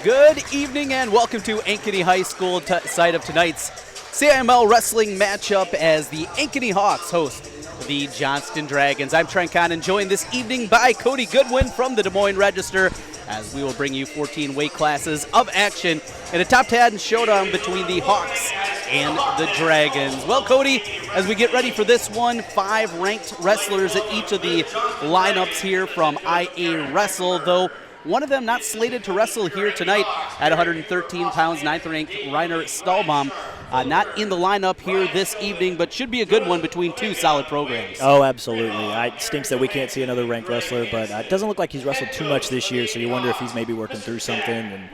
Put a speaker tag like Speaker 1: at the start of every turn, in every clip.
Speaker 1: Good evening and welcome to Ankeny High School site of tonight's CIML wrestling matchup as the Ankeny Hawks host the Johnston Dragons. I'm Trent Callen, joined this evening by Cody Goodwin from the Des Moines Register, as we will bring you 14 weight classes of action in a top 10 showdown between the Hawks and the Dragons. Well, Cody, as we get ready for this one, 5 ranked wrestlers at each of the lineups here from IA Wrestle, though one of them not slated to wrestle here tonight at 113 pounds, 9th ranked Reiner Stahlbaum. Not in the lineup here this evening, but should be a good one between two solid programs.
Speaker 2: Oh, absolutely. It stinks that we can't see another ranked wrestler, but it doesn't look like he's wrestled too much this year, so you wonder if he's maybe working through something and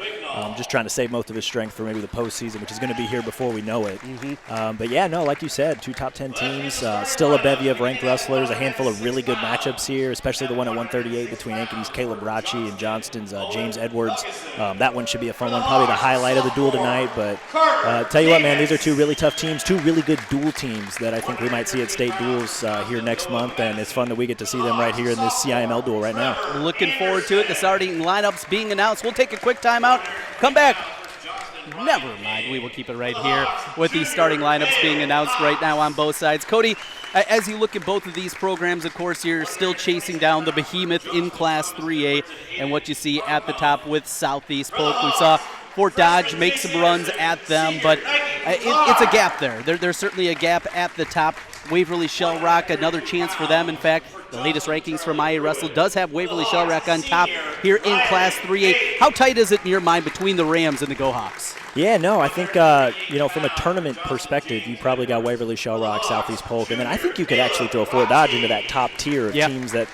Speaker 2: just trying to save most of his strength for maybe the postseason, which is going to be here before we know it. But yeah, no, like you said, 2 top 10 teams, still a bevy of ranked wrestlers, a handful of really good matchups here, especially the one at 138 between Ankeny's Caleb Rocchi and Johnston's James Edwards. That one should be a fun one, probably the highlight of the duel tonight. But tell you what, man, these are 2 really tough teams, 2 really good duel teams that I think we might see at state duels here next month, and it's fun that we get to see them right here in this CIML duel right now.
Speaker 1: Looking forward to it. The starting lineups being announced. We'll take a quick timeout, come back. Never mind, we will keep it right here with the starting lineups being announced right now on both sides. Cody, as you look at both of these programs, of course, you're still chasing down the behemoth in Class 3A and what you see at the top with Southeast Polk. We saw Fort Dodge make some runs at them, but it's a gap there. There's certainly a gap at the top. Waverly Shell Rock, another chance for them. In fact, the latest rankings from IA Wrestle does have Waverly Shell Rock on top here in Class 3A. How tight is it in your mind between the Rams and the Go Hawks?
Speaker 2: Yeah, no, I think, from a tournament perspective, you probably got Waverly Shell Rock, Southeast Polk, and then I think you could actually throw Fort Dodge into that top tier of teams that,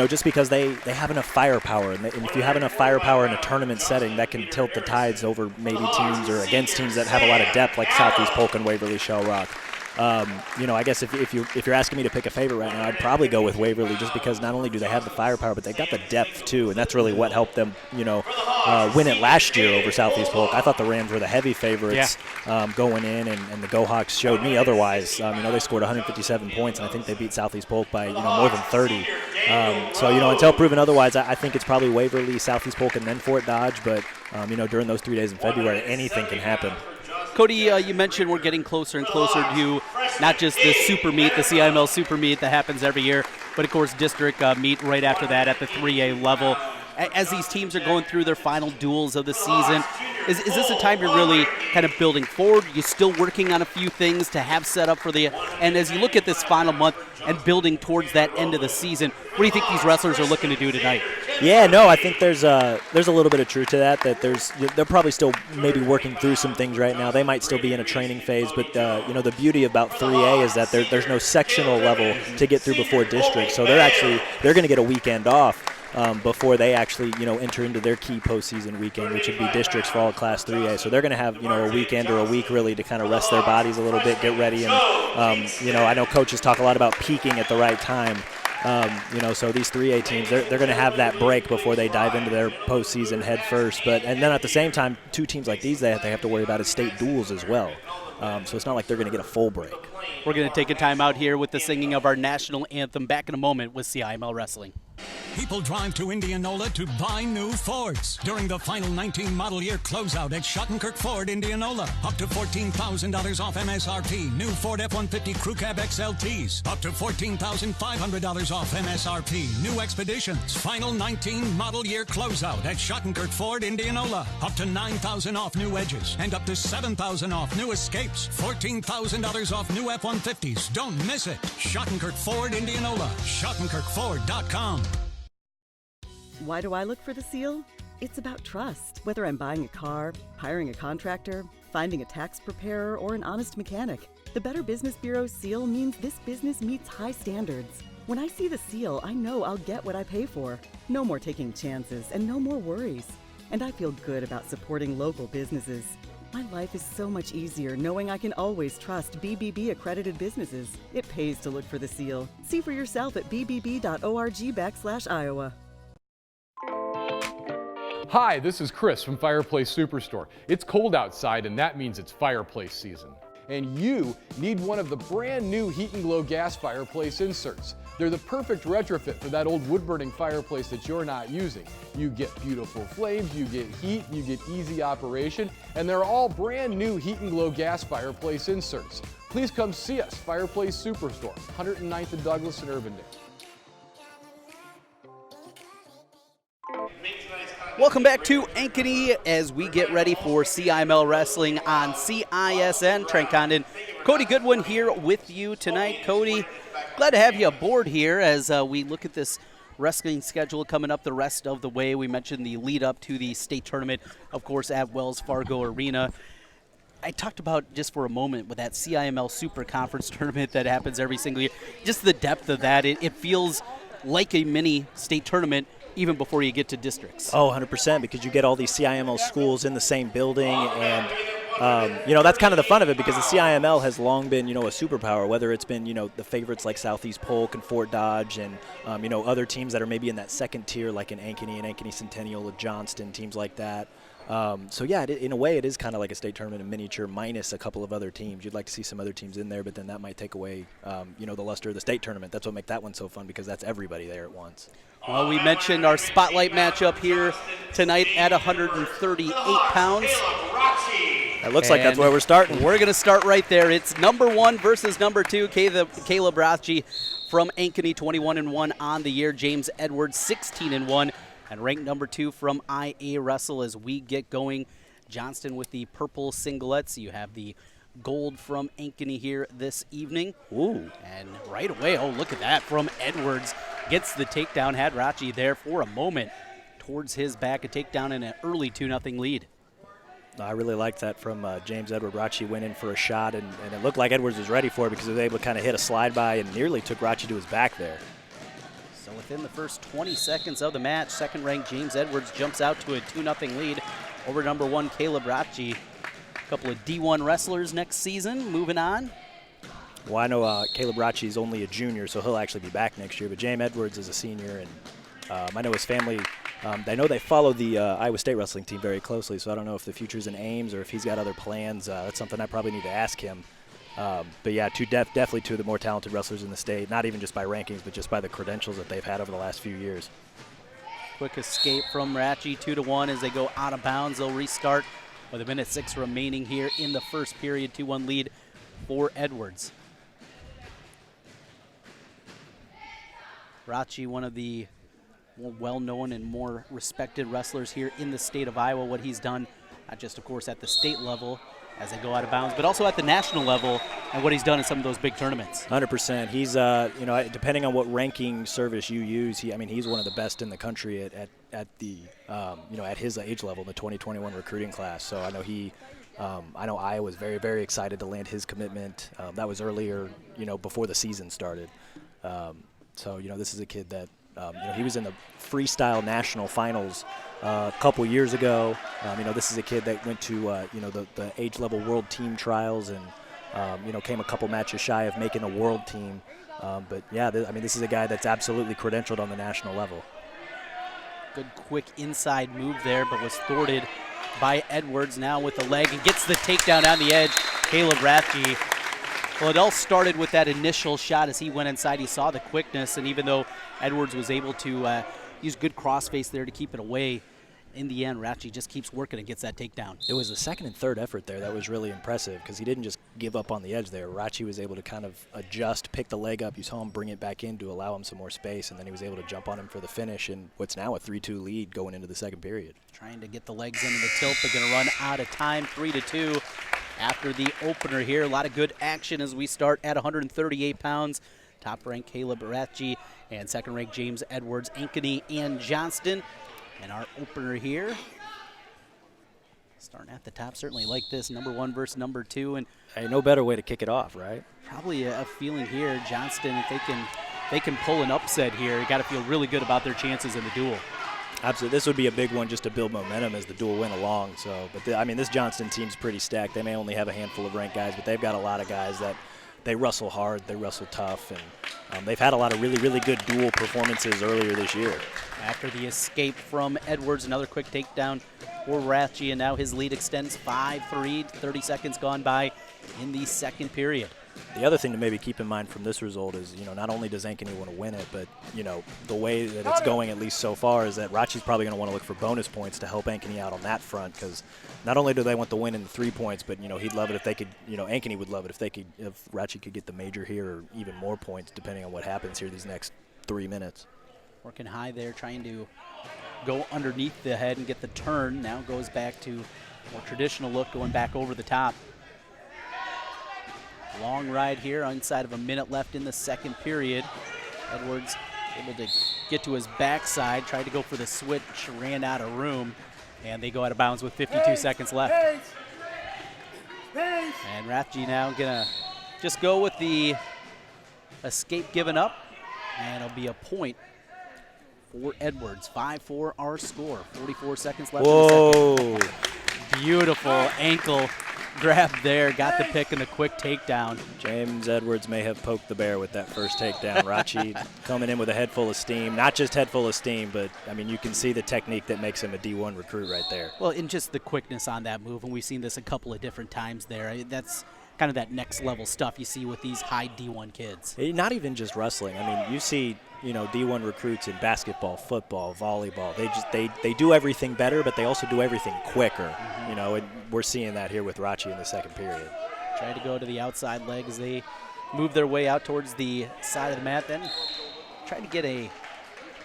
Speaker 2: just because they have enough firepower. And if you have enough firepower in a tournament setting, that can tilt the tides over maybe teams or against teams that have a lot of depth like Southeast Polk and Waverly Shell Rock. I guess if you're asking me to pick a favorite right now, I'd probably go with Waverly, just because not only do they have the firepower, but they got the depth too, and that's really what helped them, win it last year over Southeast Polk. I thought the Rams were the heavy favorites going in, and the Go Hawks showed me otherwise. They scored 157 points, and I think they beat Southeast Polk by more than 30. Until proven otherwise, I think it's probably Waverly, Southeast Polk, and then Fort Dodge. But during those 3 days in February, anything can happen.
Speaker 1: Cody, you mentioned we're getting closer and closer to not just the super meet, the CIML super meet that happens every year, but of course district meet right after that at the 3A level. As these teams are going through their final duels of the season, is this a time you're really kind of building forward? You're still working on a few things to have set up for and as you look at this final month and building towards that end of the season, what do you think these wrestlers are looking to do tonight?
Speaker 2: Yeah, no, I think there's a little bit of truth to that they're probably still maybe working through some things right now. They might still be in a training phase, but the beauty about 3A is that there's no sectional level to get through before district, so they're going to get a weekend off before they actually enter into their key postseason weekend, which would be districts for all Class 3A. So they're going to have a weekend or a week really to kind of rest their bodies a little bit, get ready, and I know coaches talk a lot about peaking at the right time. So these 3A teams, they're going to have that break before they dive into their postseason head first. And then at the same time, 2 teams like these, they have to worry about is state duels as well. So it's not like they're going to get a full break.
Speaker 1: We're going to take a time out here with the singing of our national anthem. Back in a moment with CIML Wrestling.
Speaker 3: People drive to Indianola to buy new Fords. During the final 19 model year closeout at Schottenkirk Ford, Indianola. Up to $14,000 off MSRP. New Ford F-150 Crew Cab XLTs. Up to $14,500 off MSRP. New Expeditions. Final 19 model year closeout at Schottenkirk Ford, Indianola. Up to $9,000 off new Edges. And up to $7,000 off new Escapes. $14,000 off new F-150s. Don't miss it. Schottenkirk Ford, Indianola. SchottenkirkFord.com.
Speaker 4: Why do I look for the seal? It's about trust. Whether I'm buying a car, hiring a contractor, finding a tax preparer, or an honest mechanic, the Better Business Bureau seal means this business meets high standards. When I see the seal, I know I'll get what I pay for. No more taking chances and no more worries. And I feel good about supporting local businesses. My life is so much easier knowing I can always trust BBB accredited businesses. It pays to look for the seal. See for yourself at bbb.org/Iowa.
Speaker 5: Hi, this is Chris from Fireplace Superstore. It's cold outside, and that means it's fireplace season. And you need one of the brand new Heat and Glow gas fireplace inserts. They're the perfect retrofit for that old wood-burning fireplace that you're not using. You get beautiful flames, you get heat, you get easy operation, and they're all brand new Heat and Glow gas fireplace inserts. Please come see us, Fireplace Superstore, 109th and Douglas in Urbandale.
Speaker 1: Welcome back to Ankeny as we get ready for CIML Wrestling on CISN. Trent Condon, Cody Goodwin here with you tonight. Cody, glad to have you aboard here as we look at this wrestling schedule coming up the rest of the way. We mentioned the lead up to the state tournament, of course, at Wells Fargo Arena. I talked about just for a moment with that CIML Super Conference tournament that happens every single year, just the depth of that. It feels like a mini state tournament even before you get to districts.
Speaker 2: Oh, 100%, because you get all these CIML schools in the same building, and that's kind of the fun of it, because the CIML has long been, a superpower, whether it's been, the favorites like Southeast Polk and Fort Dodge and, other teams that are maybe in that second tier, like in Ankeny and Ankeny Centennial, Johnston, teams like that. In a way, it is kind of like a state tournament in miniature, minus a couple of other teams. You'd like to see some other teams in there, but then that might take away, the luster of the state tournament. That's what makes that one so fun, because that's everybody there at once.
Speaker 1: Well, we mentioned our spotlight matchup here tonight at 138 pounds.
Speaker 2: It looks like that's where we're starting.
Speaker 1: We're going to start right there. It's number 1 versus number 2. Caleb Rocchi from Ankeny, 21-1 on the year. James Edwards, 16-1. And ranked number 2 from IA Wrestle as we get going. Johnston with the purple singlets. You have the gold from Ankeny here this evening.
Speaker 2: Ooh.
Speaker 1: And right away, oh, look at that from Edwards. Gets the takedown, had Rocchi there for a moment towards his back. A takedown and an early 2-0 lead.
Speaker 2: I really liked that from James Edward. Rocchi went in for a shot, and it looked like Edwards was ready for it because he was able to kind of hit a slide by and nearly took Rocchi to his back there.
Speaker 1: So within the first 20 seconds of the match, second-ranked James Edwards jumps out to a 2-0 lead over number 1 Caleb Rocchi. A couple of D1 wrestlers next season. Moving on.
Speaker 2: Well, I know Caleb Rocchi is only a junior, so he'll actually be back next year. But James Edwards is a senior, and I know his family. I know they follow the Iowa State wrestling team very closely, so I don't know if the future's in Ames or if he's got other plans. That's something I probably need to ask him. But yeah, definitely two of the more talented wrestlers in the state, not even just by rankings, but just by the credentials that they've had over the last few years.
Speaker 1: Quick escape from Rocchi, 2-1 as they go out of bounds. They'll restart with 1:06 remaining here in the first period. 2-1 lead for Edwards. Rocchi, one of the more well-known and more respected wrestlers here in the state of Iowa. What he's done, not just, of course, at the state level as they go out of bounds, but also at the national level and what he's done in some of those big tournaments.
Speaker 2: 100%. He's, depending on what ranking service you use, he's one of the best in the country at his age level, the 2021 recruiting class. So I know I know Iowa was very, very excited to land his commitment. That was earlier, before the season started. So this is a kid that, he was in the freestyle national finals a couple years ago. This is a kid that went to, the age-level world team trials and, came a couple matches shy of making a world team. But, yeah, this is a guy that's absolutely credentialed on the national level.
Speaker 1: Good quick inside move there, but was thwarted by Edwards now with the leg and gets the takedown on the edge. Caleb Rocchi. Well, it all started with that initial shot as he went inside. He saw the quickness, and even though Edwards was able to use good crossface there to keep it away, in the end, Rocchi just keeps working and gets that takedown.
Speaker 2: It was the second and third effort there that was really impressive because he didn't just give up on the edge there. Rocchi was able to kind of adjust, pick the leg up. You saw him bring it back in to allow him some more space, and then he was able to jump on him for the finish and what's now a 3-2 lead going into the second period.
Speaker 1: Trying to get the legs into the tilt, but going to run out of time, 3-2. After the opener here, a lot of good action as we start at 138 pounds. Top-ranked Caleb Rocchi and second-ranked James Edwards, Ankeny and Johnston. And our opener here, starting at the top, certainly like this, number 1 versus number 2. And
Speaker 2: hey, no better way to kick it off, right?
Speaker 1: Probably a feeling here, Johnston, if they can pull an upset here, you got to feel really good about their chances in the duel.
Speaker 2: Absolutely. This would be a big one just to build momentum as the duel went along. So, but this Johnston team's pretty stacked. They may only have a handful of ranked guys, but they've got a lot of guys that they wrestle hard, they wrestle tough, and they've had a lot of really, really good duel performances earlier this year.
Speaker 1: After the escape from Edwards, another quick takedown for Rocchi, and now his lead extends 5-3, 30 seconds gone by in the second period.
Speaker 2: The other thing to maybe keep in mind from this result is, not only does Ankeny want to win it, but, the way that it's going, at least so far, is that Rocchi's probably going to want to look for bonus points to help Ankeny out on that front, because not only do they want the win in the 3 points, but, he'd love it if they could, Ankeny would love it if Rocchi could get the major here or even more points, depending on what happens here these next 3 minutes.
Speaker 1: Working high there, trying to go underneath the head and get the turn. Now goes back to more traditional look, going back over the top. Long ride here, inside of a minute left in the second period. Edwards able to get to his backside, tried to go for the switch, ran out of room, and they go out of bounds with 52 seconds left. And Rocchi now gonna just go with the escape given up, and it'll be a point for Edwards. 5-4 our score, 44 seconds left in the second. Beautiful ankle grab there, got the pick and the quick takedown.
Speaker 2: James Edwards may have poked the bear with that first takedown. Rocchi coming in with a head full of steam. Not just head full of steam, but, you can see the technique that makes him a D1 recruit right there.
Speaker 1: Well, and just the quickness on that move, and we've seen this a couple of different times there. That's kind of that next level stuff you see with these high D1 kids.
Speaker 2: Not even just wrestling. You see, D1 recruits in basketball, football, volleyball. They do everything better, but they also do everything quicker. And we're seeing that here with Rocchi in the second period.
Speaker 1: Try to go to the outside leg as they move their way out towards the side of the mat. Then try to get a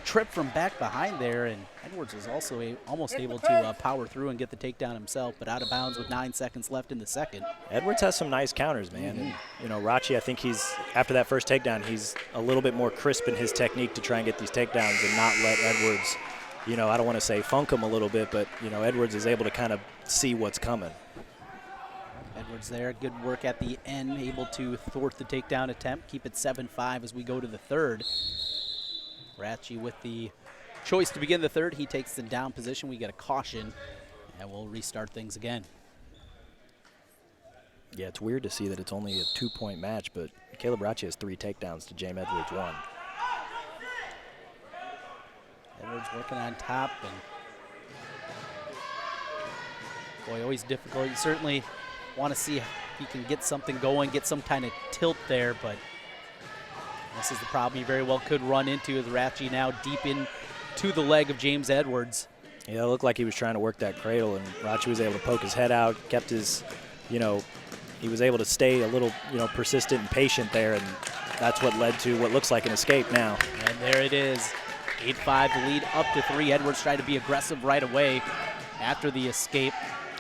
Speaker 1: trip from back behind there, and Edwards was also almost able to power through and get the takedown himself, but out of bounds with 9 seconds left in the second.
Speaker 2: Edwards has some nice counters, man. And, Rocchi, I think after that first takedown, he's a little bit more crisp in his technique to try and get these takedowns and not let Edwards, I don't want to say funk him a little bit, but, Edwards is able to kind of see what's coming.
Speaker 1: Edwards there, good work at the end, able to thwart the takedown attempt, keep it 7-5 as we go to the third. Rocchi with the choice to begin the third. He takes the down position. We get a caution, and we'll restart things again.
Speaker 2: Yeah, it's weird to see that it's only a 2-point match, but Caleb Rocchi has 3 takedowns to James Edwards 1.
Speaker 1: Edwards working on top, and boy, always difficult. You certainly want to see if he can get something going, get some kind of tilt there, but this is the problem he very well could run into, as Rocchi now deep into the leg of James Edwards.
Speaker 2: Yeah, it looked like he was trying to work that cradle, and Rocchi was able to poke his head out, kept his, he was able to stay a little, persistent and patient there, and that's what led to what looks like an escape now.
Speaker 1: And there it is, 8-5 the lead up to 3. Edwards tried to be aggressive right away after the escape.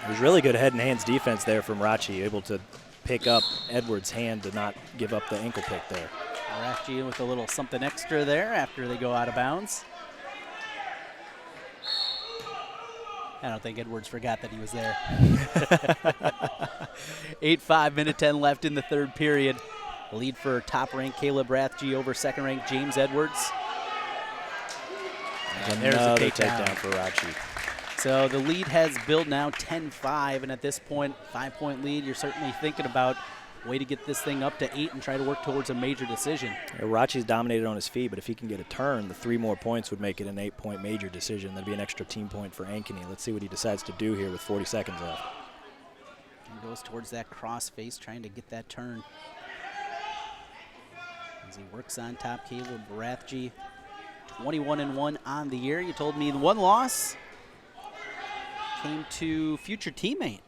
Speaker 2: It was really good head and hands defense there from Rocchi, able to pick up Edwards' hand to not give up the ankle pick there.
Speaker 1: Rocchi with a little something extra there after they go out of bounds. I don't think Edwards forgot that he was there. 8-5, minute 10 left in the third period. Lead for top-ranked Caleb Rocchi over second-ranked James Edwards.
Speaker 2: And there's a takedown for Rocchi.
Speaker 1: So the lead has built now 10-5, and at this point, 5-point lead, you're certainly thinking about way to get this thing up to 8 and try to work towards a major decision.
Speaker 2: Yeah, Rocchi's dominated on his feet, but if he can get a turn, the 3 more points would make it an 8-point major decision. That'd be an extra team point for Ankeny. Let's see what he decides to do here with 40 seconds left.
Speaker 1: And goes towards that cross face, trying to get that turn. As he works on top, Caleb Rocchi, 21-1 on the year. You told me the one loss came to future teammate.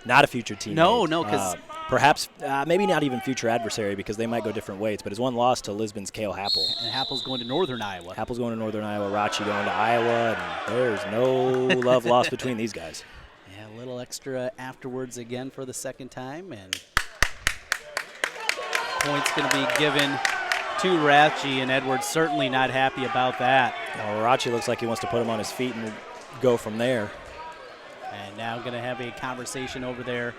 Speaker 2: Not a future teammate.
Speaker 1: No, because
Speaker 2: perhaps, maybe not even future adversary, because they might go different weights, but his one loss to Lisbon's Cale Happel.
Speaker 1: And Happel's going to Northern Iowa.
Speaker 2: Happel's going to Northern Iowa, Rocchi going to Iowa, and there's no love lost between these guys.
Speaker 1: Yeah, a little extra afterwards again for the second time, and points going to be given to Rocchi, and Edwards certainly not happy about that.
Speaker 2: Rocchi looks like he wants to put him on his feet and go from there.
Speaker 1: And now going to have a conversation over there.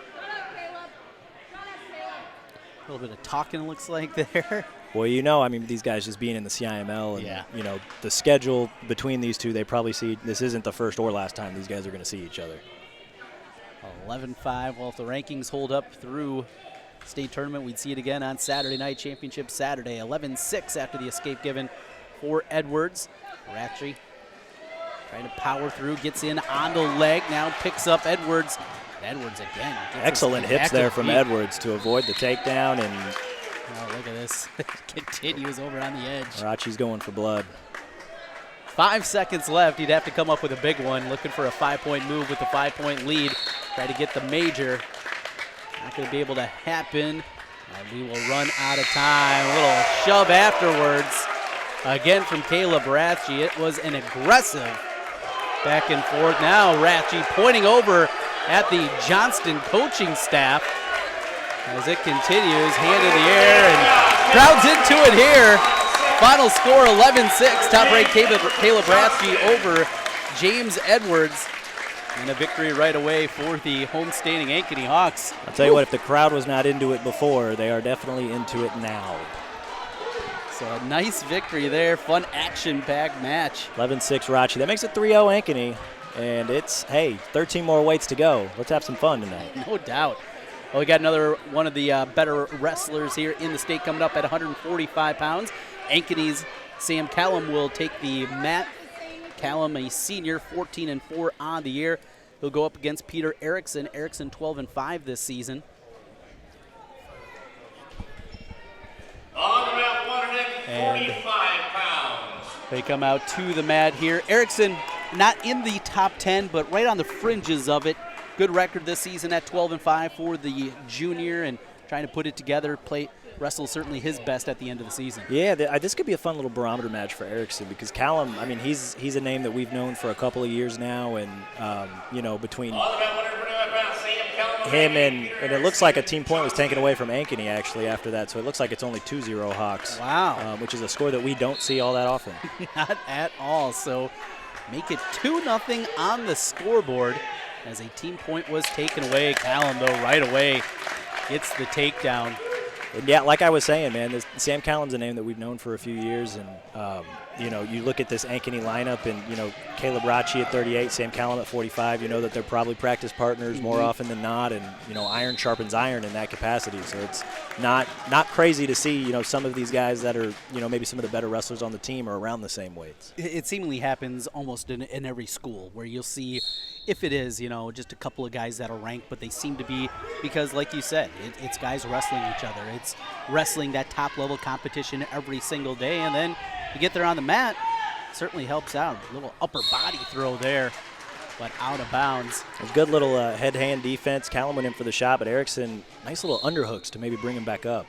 Speaker 1: A little bit of talking, it looks like, there.
Speaker 2: Well, these guys just being in the CIML and, the schedule between these two, they probably see this isn't the first or last time these guys are going to see each other.
Speaker 1: 11-5. Well, if the rankings hold up through state tournament, we'd see it again on Saturday night, championship Saturday. 11-6 after the escape given for Edwards. Rocchi trying to power through, gets in on the leg, now picks up Edwards Edwards again.
Speaker 2: Excellent hips there from Edwards to avoid the takedown. And
Speaker 1: oh, look at this. Continues over on the edge.
Speaker 2: Rocchi's going for blood.
Speaker 1: 5 seconds left. He'd have to come up with a big one, looking for a 5-point move with a 5-point lead. Try to get the major. Not going to be able to happen. And we will run out of time. A little shove afterwards. Again from Caleb Rocchi. It was an aggressive back and forth. Now Rocchi pointing over at the Johnston coaching staff as it continues. Hand in the air and crowd's into it here. Final score 11-6. Top-ranked Caleb Rocchi over James Edwards. And a victory right away for the homestanding Ankeny Hawks.
Speaker 2: I'll tell you what, if the crowd was not into it before, they are definitely into it now.
Speaker 1: So a nice victory there. Fun action-packed match.
Speaker 2: 11-6 Rocchi. That makes it 3-0 Ankeny. And it's, hey, 13 more weights to go. Let's have some fun tonight.
Speaker 1: No doubt. Well, we got another one of the better wrestlers here in the state coming up at 145 pounds. Ankeny's Sam Callen will take the mat. Callen, a senior, 14-4 on the year. He'll go up against Peter Erickson. Erickson 12-5 this season.
Speaker 6: On the mat, 145 pounds.
Speaker 1: They come out to the mat here. Erickson not in the top 10, but right on the fringes of it. Good record this season at 12-5 for the junior, and trying to put it together. Wrestle certainly his best at the end of the season.
Speaker 2: Yeah, this could be a fun little barometer match for Erickson because Callen, I mean, he's a name that we've known for a couple of years now, and you know, between him and it looks like a team point was taken away from Ankeny actually after that, so it looks like it's only 2-0 Hawks.
Speaker 1: Wow.
Speaker 2: Which is a score that we don't see all that often.
Speaker 1: Not at all. So make it 2-0 on the scoreboard as a team point was taken away. Callen, though, right away gets the takedown.
Speaker 2: And yeah, like I was saying, man, Sam Callen's a name that we've known for a few years, and you know, you look at this Ankeny lineup, and you know, Caleb Rocchi at 38, Sam Callen at 45. You know that they're probably practice partners more often than not, and you know, iron sharpens iron in that capacity. So it's not crazy to see, you know, some of these guys that are, you know, maybe some of the better wrestlers on the team are around the same weights.
Speaker 1: It seemingly happens almost in every school where you'll see, if it is, you know, just a couple of guys that are ranked, but they seem to be, because like you said, it's guys wrestling each other. It's wrestling that top-level competition every single day, and then you get there on the mat, certainly helps out. A little upper body throw there, but out of bounds.
Speaker 2: A good little head-hand defense. Callen went in for the shot, but Erickson, nice little underhooks to maybe bring him back up.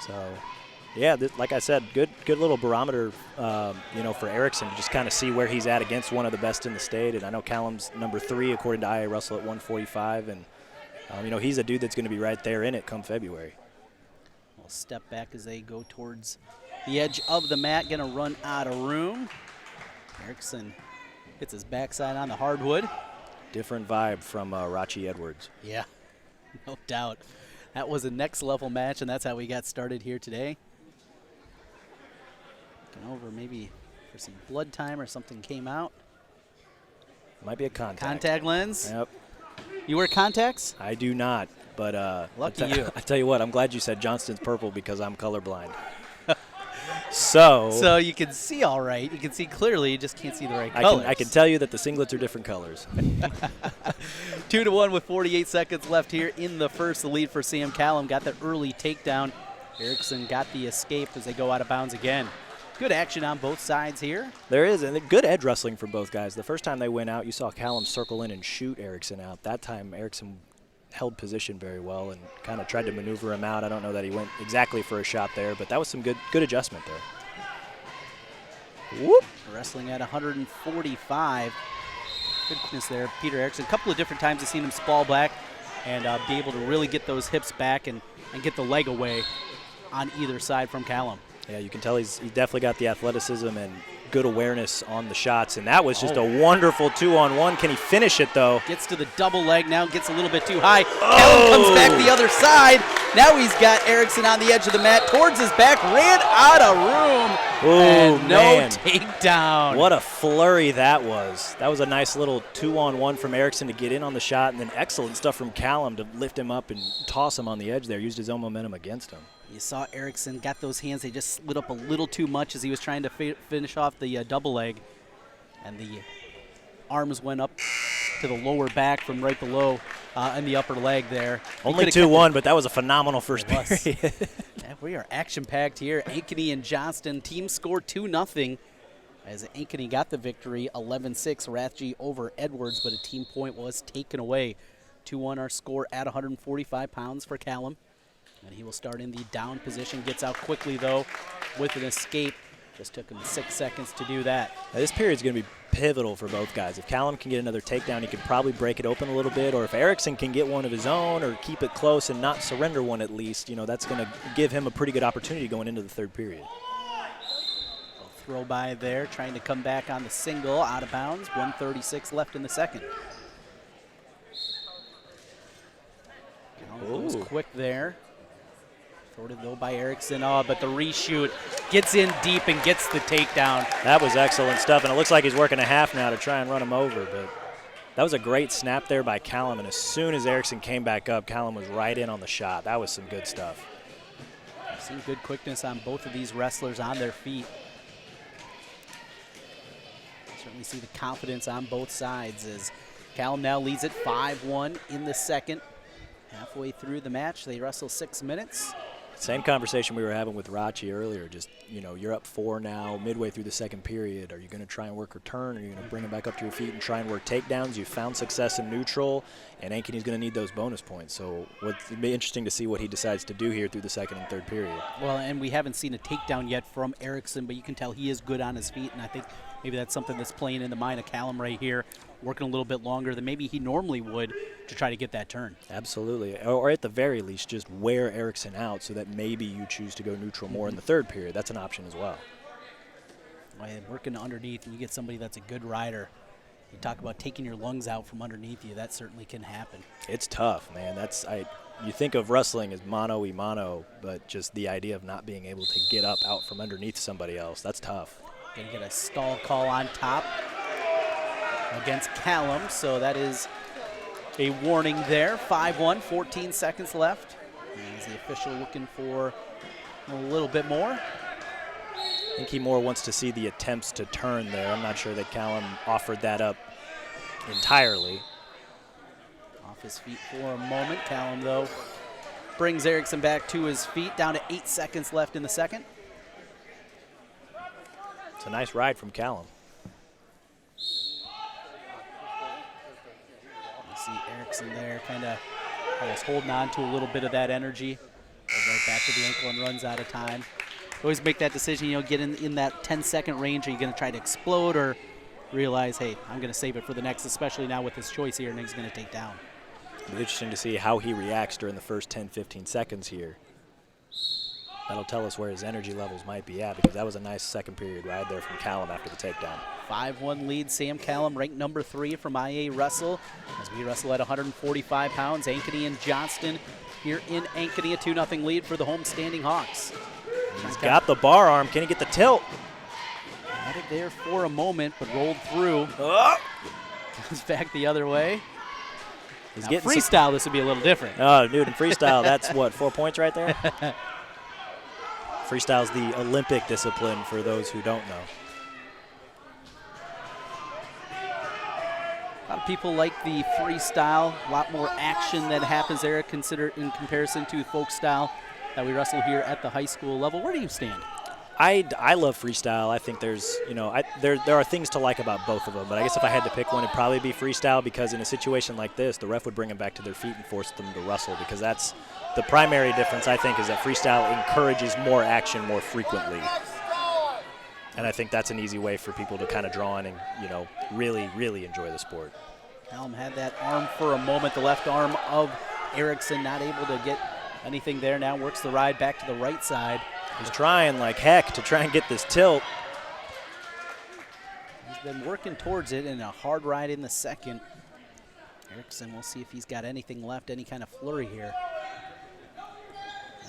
Speaker 2: So, yeah, like I said, good little barometer, you know, for Erickson to just kind of see where he's at against one of the best in the state. And I know Callen's number 3 according to IA Russell at 145, and you know, he's a dude that's going to be right there in it come February.
Speaker 1: We'll step back as they go towards the edge of the mat, going to run out of room. Erickson hits his backside on the hardwood.
Speaker 2: Different vibe from Rocchi Edwards.
Speaker 1: Yeah, no doubt. That was a next-level match, and that's how we got started here today. Looking over maybe for some blood time or something came out.
Speaker 2: Might be a contact.
Speaker 1: Contact lens?
Speaker 2: Yep.
Speaker 1: You wear contacts?
Speaker 2: I do not, but
Speaker 1: lucky you.
Speaker 2: I tell you what, I'm glad you said Johnston's purple because I'm colorblind. So
Speaker 1: you can see all right. You can see clearly. You just can't see the right colors.
Speaker 2: I can tell you that the singlets are different colors.
Speaker 1: 2-1 with 48 seconds left here in the first. The lead for Sam Callen got the early takedown. Erickson got the escape as they go out of bounds again. Good action on both sides here.
Speaker 2: There is, and good edge wrestling for both guys. The first time they went out, you saw Callen circle in and shoot Erickson out. That time, Erickson held position very well and kind of tried to maneuver him out. I don't know that he went exactly for a shot there, but that was some good adjustment there.
Speaker 1: Whoop. Wrestling at 145. Goodness there, Peter Erickson. A couple of different times I've seen him sprawl back and be able to really get those hips back and get the leg away on either side from Callen.
Speaker 2: Yeah, you can tell he's definitely got the athleticism and good awareness on the shots, and that was just a wonderful 2-on-1. Can he finish it, though?
Speaker 1: Gets to the double leg now, gets a little bit too high. Callen comes back the other side. Now he's got Erickson on the edge of the mat, towards his back, ran out of room, and no takedown.
Speaker 2: What a flurry that was. That was a nice little 2-on-1 from Erickson to get in on the shot, and then excellent stuff from Callen to lift him up and toss him on the edge there, used his own momentum against him.
Speaker 1: You saw Erickson got those hands. They just slid up a little too much as he was trying to finish off the double leg. And the arms went up to the lower back from right below in the upper leg there.
Speaker 2: Only 2-1, but that was a phenomenal first period.
Speaker 1: Yeah, we are action-packed here. Ankeny and Johnston team scored 2-0 as Ankeny got the victory, 11-6 Rathje over Edwards, but a team point was taken away. 2-1 our score at 145 pounds for Callen. And he will start in the down position, gets out quickly though with an escape. Just took him 6 seconds to do that.
Speaker 2: Now, this period is going to be pivotal for both guys. If Callen can get another takedown, he could probably break it open a little bit, or if Erickson can get one of his own or keep it close and not surrender one at least, you know, that's going to give him a pretty good opportunity going into the third period.
Speaker 1: Throw by there, trying to come back on the single, out of bounds. 1:36 left in the second. Goes quick there. Thwarted though by Erickson. Oh, but the reshoot gets in deep and gets the takedown.
Speaker 2: That was excellent stuff, and it looks like he's working a half now to try and run him over. But that was a great snap there by Callen, and as soon as Erickson came back up, Callen was right in on the shot. That was some good stuff.
Speaker 1: Seen good quickness on both of these wrestlers on their feet. Certainly see the confidence on both sides as Callen now leads it 5-1 in the second. Halfway through the match, they wrestle 6 minutes.
Speaker 2: Same conversation we were having with Rocchi earlier. Just, you know, you're up 4 now, midway through the second period. Are you going to try and work return? Are you going to bring him back up to your feet and try and work takedowns? You've found success in neutral, and Ankeny's going to need those bonus points. So it'll be interesting to see what he decides to do here through the second and third period.
Speaker 1: Well, and we haven't seen a takedown yet from Erickson, but you can tell he is good on his feet, and I think maybe that's something that's playing in the mind of Callen right here, working a little bit longer than maybe he normally would to try to get that turn.
Speaker 2: Absolutely. Or at the very least, just wear Erickson out so that maybe you choose to go neutral more in the third period. That's an option as well.
Speaker 1: And working underneath, and you get somebody that's a good rider. You talk about taking your lungs out from underneath you. That certainly can happen.
Speaker 2: It's tough, man. You think of wrestling as mano-a-mano, but just the idea of not being able to get up out from underneath somebody else, that's tough.
Speaker 1: Going to get a stall call on top against Callen, so that is a warning there. 5-1, 14 seconds left. And is the official looking for a little bit more?
Speaker 2: I think he more wants to see the attempts to turn there. I'm not sure that Callen offered that up entirely.
Speaker 1: Off his feet for a moment. Callen, though, brings Erickson back to his feet. Down to 8 seconds left in the second.
Speaker 2: It's a nice ride from Callen.
Speaker 1: You see Erickson there kind of holding on to a little bit of that energy. Goes right back to the ankle and runs out of time. Always make that decision, you know, get in that 10-second range. Are you going to try to explode or realize, hey, I'm going to save it for the next, especially now with his choice here and he's going to take down.
Speaker 2: It'll be interesting to see how he reacts during the first 10, 15 seconds here. That'll tell us where his energy levels might be at, because that was a nice second period ride there from Callen after the takedown.
Speaker 1: 5-1 lead, Sam Callen ranked number 3 from IA Wrestle as we wrestle at 145 pounds. Ankeny and Johnston here in Ankeny, a 2-0 lead for the homestanding Hawks.
Speaker 2: He's got the bar arm. Can he get the tilt?
Speaker 1: Had it there for a moment, but rolled through. Comes back the other way.
Speaker 2: He's
Speaker 1: now
Speaker 2: getting
Speaker 1: freestyle, this would be a little different.
Speaker 2: Oh, dude, in freestyle, that's what, 4 points right there? Freestyle's the Olympic discipline for those who don't know.
Speaker 1: A lot of people like the freestyle, a lot more action that happens there considered in comparison to folk style that we wrestle here at the high school level. Where do you stand?
Speaker 2: I love freestyle. I think there's, you know, there are things to like about both of them, but I guess if I had to pick one, it'd probably be freestyle, because in a situation like this, the ref would bring them back to their feet and force them to wrestle, because that's the primary difference, I think, is that freestyle encourages more action more frequently. And I think that's an easy way for people to kind of draw in and, you know, really, really enjoy the sport.
Speaker 1: Callen had that arm for a moment, the left arm of Erickson, not able to get anything there. Now works the ride back to the right side.
Speaker 2: He's trying like heck to try and get this tilt.
Speaker 1: He's been working towards it in a hard ride in the second. Erickson, we'll see if he's got anything left, any kind of flurry here.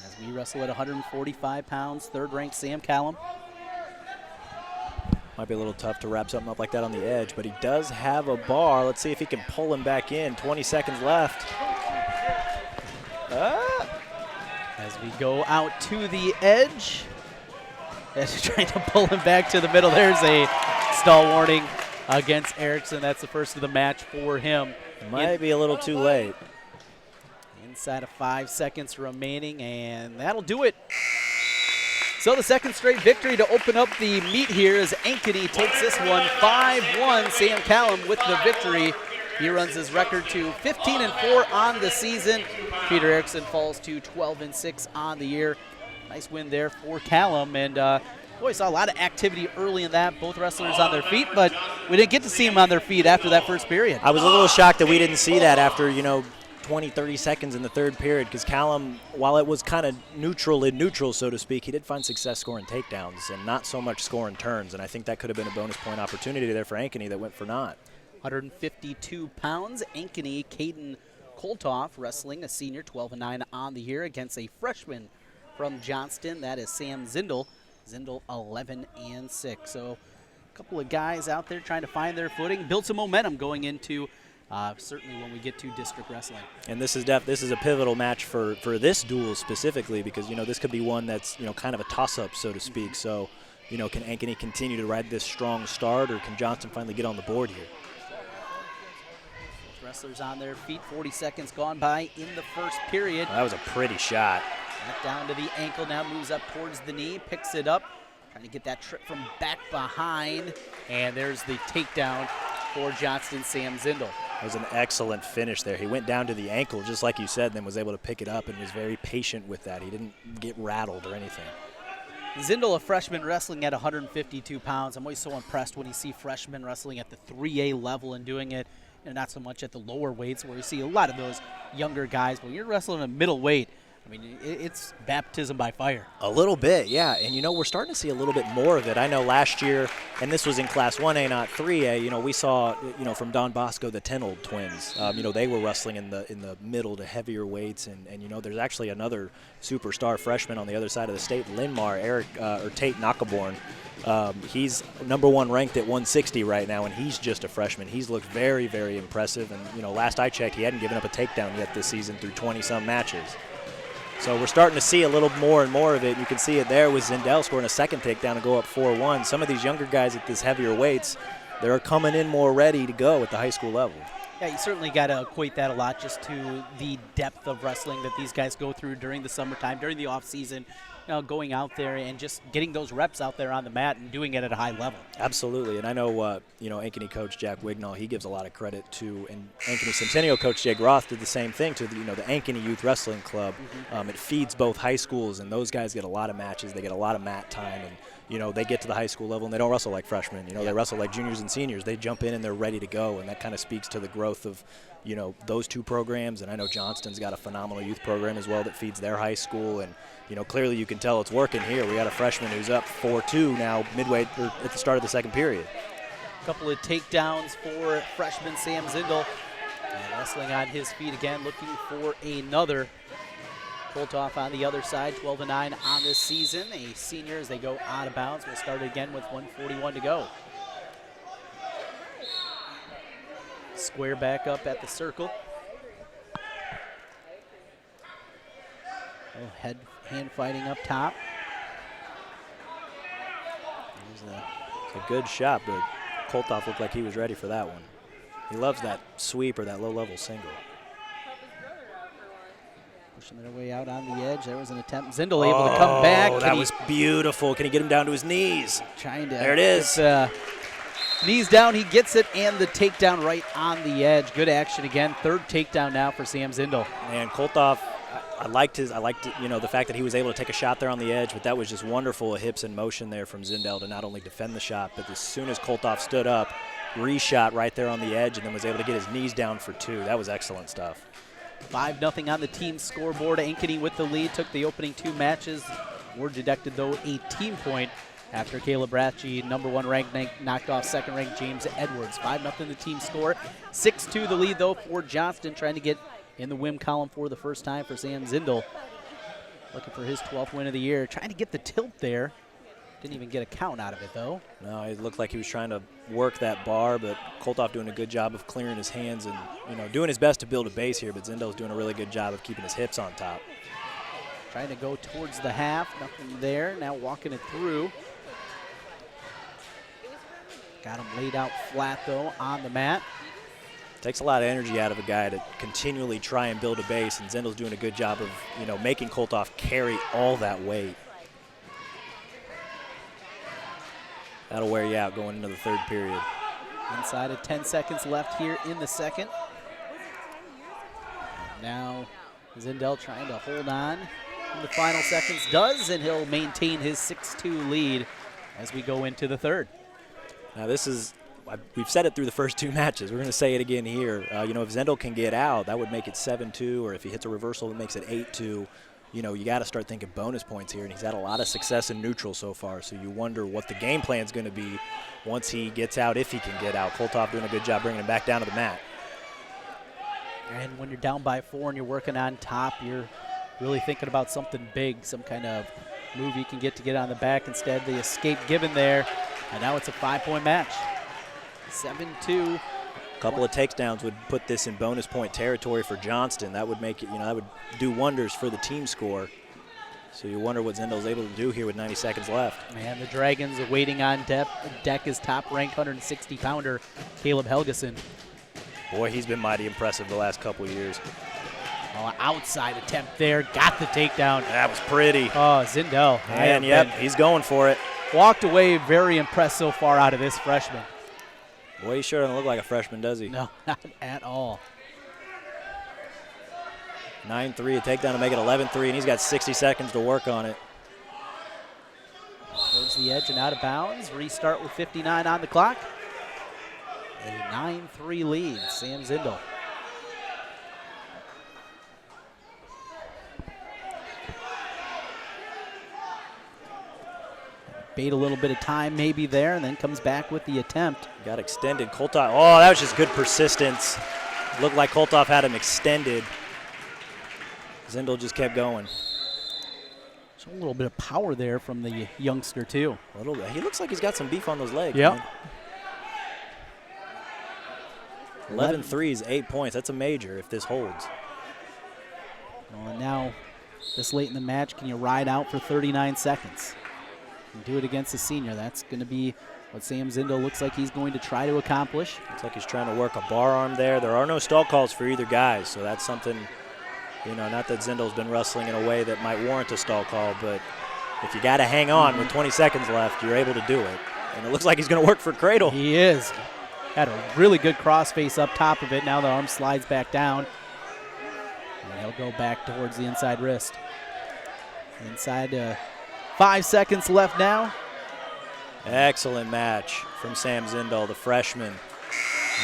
Speaker 1: As we wrestle at 145 pounds, third-ranked Sam Callen.
Speaker 2: Might be a little tough to wrap something up like that on the edge, but he does have a bar. Let's see if he can pull him back in. 20 seconds left.
Speaker 1: As we go out to the edge, as he's trying to pull him back to the middle, there's a stall warning. against Erickson. That's the first of the match for him.
Speaker 2: Might be a little too late.
Speaker 1: Inside of 5 seconds remaining, and that'll do it. So the second straight victory to open up the meet here as Ankeny takes this one 5-1. Sam Callen with the victory. He runs his record to 15-4 on the season. Peter Erickson falls to 12-6 on the year. Nice win there for Callen, and boy, saw a lot of activity early in that. Both wrestlers on their feet, but we didn't get to see them on their feet after that first period.
Speaker 2: I was a little shocked that we didn't see that after, 20, 30 seconds in the third period, because Callen, while it was kind of neutral, so to speak, he did find success scoring takedowns and not so much scoring turns, and I think that could have been a bonus point opportunity there for Ankeny that went for naught.
Speaker 1: 152 pounds, Ankeny, Caden Coltoff wrestling, a senior, 12-9 on the year against a freshman from Johnston. That is Sam Zindel. Zindel 11-6. So a couple of guys out there trying to find their footing, build some momentum going into certainly when we get to district wrestling.
Speaker 2: And this is a pivotal match for this duel specifically, because this could be one that's kind of a toss-up, so to speak. So can Ankeny continue to ride this strong start, or can Johnston finally get on the board here?
Speaker 1: Wrestlers on their feet, 40 seconds gone by in the first period.
Speaker 2: That was a pretty shot.
Speaker 1: Back down to the ankle, now moves up towards the knee, picks it up, trying to get that trip from back behind, and there's the takedown for Johnston, Sam Zindel.
Speaker 2: That was an excellent finish there. He went down to the ankle, just like you said, and then was able to pick it up and was very patient with that. He didn't get rattled or anything.
Speaker 1: Zindel, a freshman wrestling at 152 pounds. I'm always so impressed when you see freshmen wrestling at the 3A level and doing it, not so much at the lower weights where you see a lot of those younger guys. But when you're wrestling at middleweight, I mean, it's baptism by fire.
Speaker 2: A little bit, yeah. And, we're starting to see a little bit more of it. I know last year, and this was in Class 1A, not 3A, we saw, from Don Bosco, the Tenold twins. They were wrestling in the middle to heavier weights. And there's actually another superstar freshman on the other side of the state, Linmar, Tate Nakaborn. He's number 1 ranked at 160 right now, and he's just a freshman. He's looked very, very impressive. And, last I checked, he hadn't given up a takedown yet this season through 20-some matches. So we're starting to see a little more and more of it. You can see it there with Zindel scoring a second takedown to go up 4-1. Some of these younger guys at this heavier weights, they're coming in more ready to go at the high school level.
Speaker 1: Yeah, you certainly got to equate that a lot just to the depth of wrestling that these guys go through during the summertime, during the off season. Going out there and just getting those reps out there on the mat and doing it at a high level. Absolutely,
Speaker 2: and I know, Ankeny coach Jack Wignall, he gives a lot of credit to, and Ankeny Centennial coach Jay Groth did the same thing to the Ankeny Youth Wrestling Club. Mm-hmm. It feeds both high schools, and those guys get a lot of matches. They get a lot of mat time, and they get to the high school level, and they don't wrestle like freshmen. They wrestle like juniors and seniors. They jump in and they're ready to go, and that kind of speaks to the growth of those two programs. And I know Johnston's got a phenomenal youth program as well that feeds their high school, and clearly you can tell it's working here. We got a freshman who's up 4-2 now midway or at the start of the second period.
Speaker 1: A couple of takedowns for freshman Sam Zindel. And wrestling on his feet again, looking for another. Coltoff on the other side, 12-9 on this season. A senior as they go out of bounds. We'll start again with 1:41 to go. Square back up at the circle. Hand fighting up top.
Speaker 2: It's a good shot, but Coltoff looked like he was ready for that one. He loves that sweep or that low-level single.
Speaker 1: Pushing their way out on the edge. There was an attempt. Zindel able to come back.
Speaker 2: That was beautiful. Can he get him down to his knees?
Speaker 1: Trying to.
Speaker 2: There it is.
Speaker 1: Knees down. He gets it, and the takedown right on the edge. Good action again. Third takedown now for Sam Zindel.
Speaker 2: And Coltoff, I liked the fact that he was able to take a shot there on the edge, but that was just wonderful hips in motion there from Zindel to not only defend the shot, but as soon as Coltoff stood up, Reese shot right there on the edge and then was able to get his knees down for 2. That was excellent stuff.
Speaker 1: 5-0 on the team scoreboard. Ankeny with the lead. Took the opening 2 matches. Were deducted, though, a team point after Caleb Ratchie, number 1 ranked, knocked off second ranked James Edwards. 5-0 the team score. 6-2 the lead, though, for Johnston, trying to get in the win column for the first time for Sam Zindel. Looking for his 12th win of the year. Trying to get the tilt there. Didn't even get a count out of it, though.
Speaker 2: No, it looked like he was trying to work that bar, but Coltoff doing a good job of clearing his hands and doing his best to build a base here, but Zindel's doing a really good job of keeping his hips on top.
Speaker 1: Trying to go towards the half. Nothing there. Now walking it through. Got him laid out flat, though, on the mat.
Speaker 2: Takes a lot of energy out of a guy to continually try and build a base, and Zindel's doing a good job of, making Kolthoff carry all that weight. That'll wear you out going into the third period.
Speaker 1: Inside of 10 seconds left here in the second. And now Zindel trying to hold on in the final seconds. Does, and he'll maintain his 6-2 lead as we go into the third.
Speaker 2: Now this is, we've said it through the first two matches. We're going to say it again here. If Zindel can get out, that would make it 7-2, or if he hits a reversal, it makes it 8-2. You got to start thinking bonus points here, and he's had a lot of success in neutral so far, so you wonder what the game plan is going to be once he gets out, if he can get out. Kolthoff doing a good job bringing him back down to the mat.
Speaker 1: And when you're down by 4 and you're working on top, you're really thinking about something big, some kind of move you can get on the back. Instead, the escape given there, and now it's a 5-point match. 7-2.
Speaker 2: A couple of takedowns would put this in bonus point territory for Johnston. That would make it, that would do wonders for the team score. So you wonder what Zindel's able to do here with 90 seconds left.
Speaker 1: Man, the Dragons are waiting on deck is top-ranked 160-pounder Caleb Helgesen.
Speaker 2: Boy, he's been mighty impressive the last couple of years.
Speaker 1: Oh, outside attempt there, got the takedown.
Speaker 2: That was pretty.
Speaker 1: Oh, Zindel.
Speaker 2: And yep, he's going for it.
Speaker 1: Walked away very impressed so far out of this freshman.
Speaker 2: Boy, he sure doesn't look like a freshman, does he?
Speaker 1: No, not at all.
Speaker 2: 9-3, a takedown to make it 11-3, and he's got 60 seconds to work on it.
Speaker 1: Towards the edge and out of bounds. Restart with 59 on the clock. A 9-3 lead, Sam Zindel. Bait a little bit of time maybe there, and then comes back with the attempt.
Speaker 2: Got extended. Kolthoff, oh, that was just good persistence. Looked like Kolthoff had him extended. Zindel just kept going.
Speaker 1: So a little bit of power there from the youngster, too.
Speaker 2: A little bit. He looks like he's got some beef on those legs.
Speaker 1: Yep.
Speaker 2: 11-3 is 8 points. That's a major if this holds.
Speaker 1: Well, and now, this late in the match, can you ride out for 39 seconds? And do it against a senior. That's going to be what Sam Zindel looks like he's going to try to accomplish.
Speaker 2: Looks like he's trying to work a bar arm there. There are no stall calls for either guy, so that's something, not that Zindel's been wrestling in a way that might warrant a stall call, but if you got to hang on with 20 seconds left, you're able to do it. And it looks like he's going to work for cradle.
Speaker 1: He is. Had a really good crossface up top of it. Now the arm slides back down. And he'll go back towards the inside wrist. Inside 5 seconds left now.
Speaker 2: Excellent match from Sam Zindel, the freshman.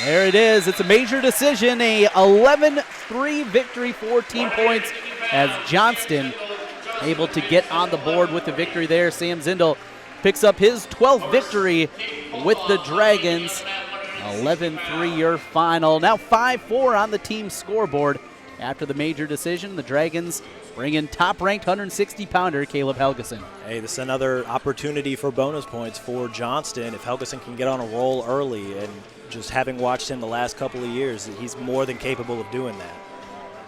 Speaker 1: There it is. It's a major decision. A 11-3 victory, 14 points as Johnston able to get on the board with the victory there. Sam Zindel picks up his 12th victory with the Dragons. 11-3 your final. Now 5-4 on the team scoreboard. After the major decision, the Dragons bring in top-ranked 160-pounder Caleb Helgesen.
Speaker 2: Hey, this is another opportunity for bonus points for Johnston. If Helgesen can get on a roll early, and just having watched him the last couple of years, he's more than capable of doing that.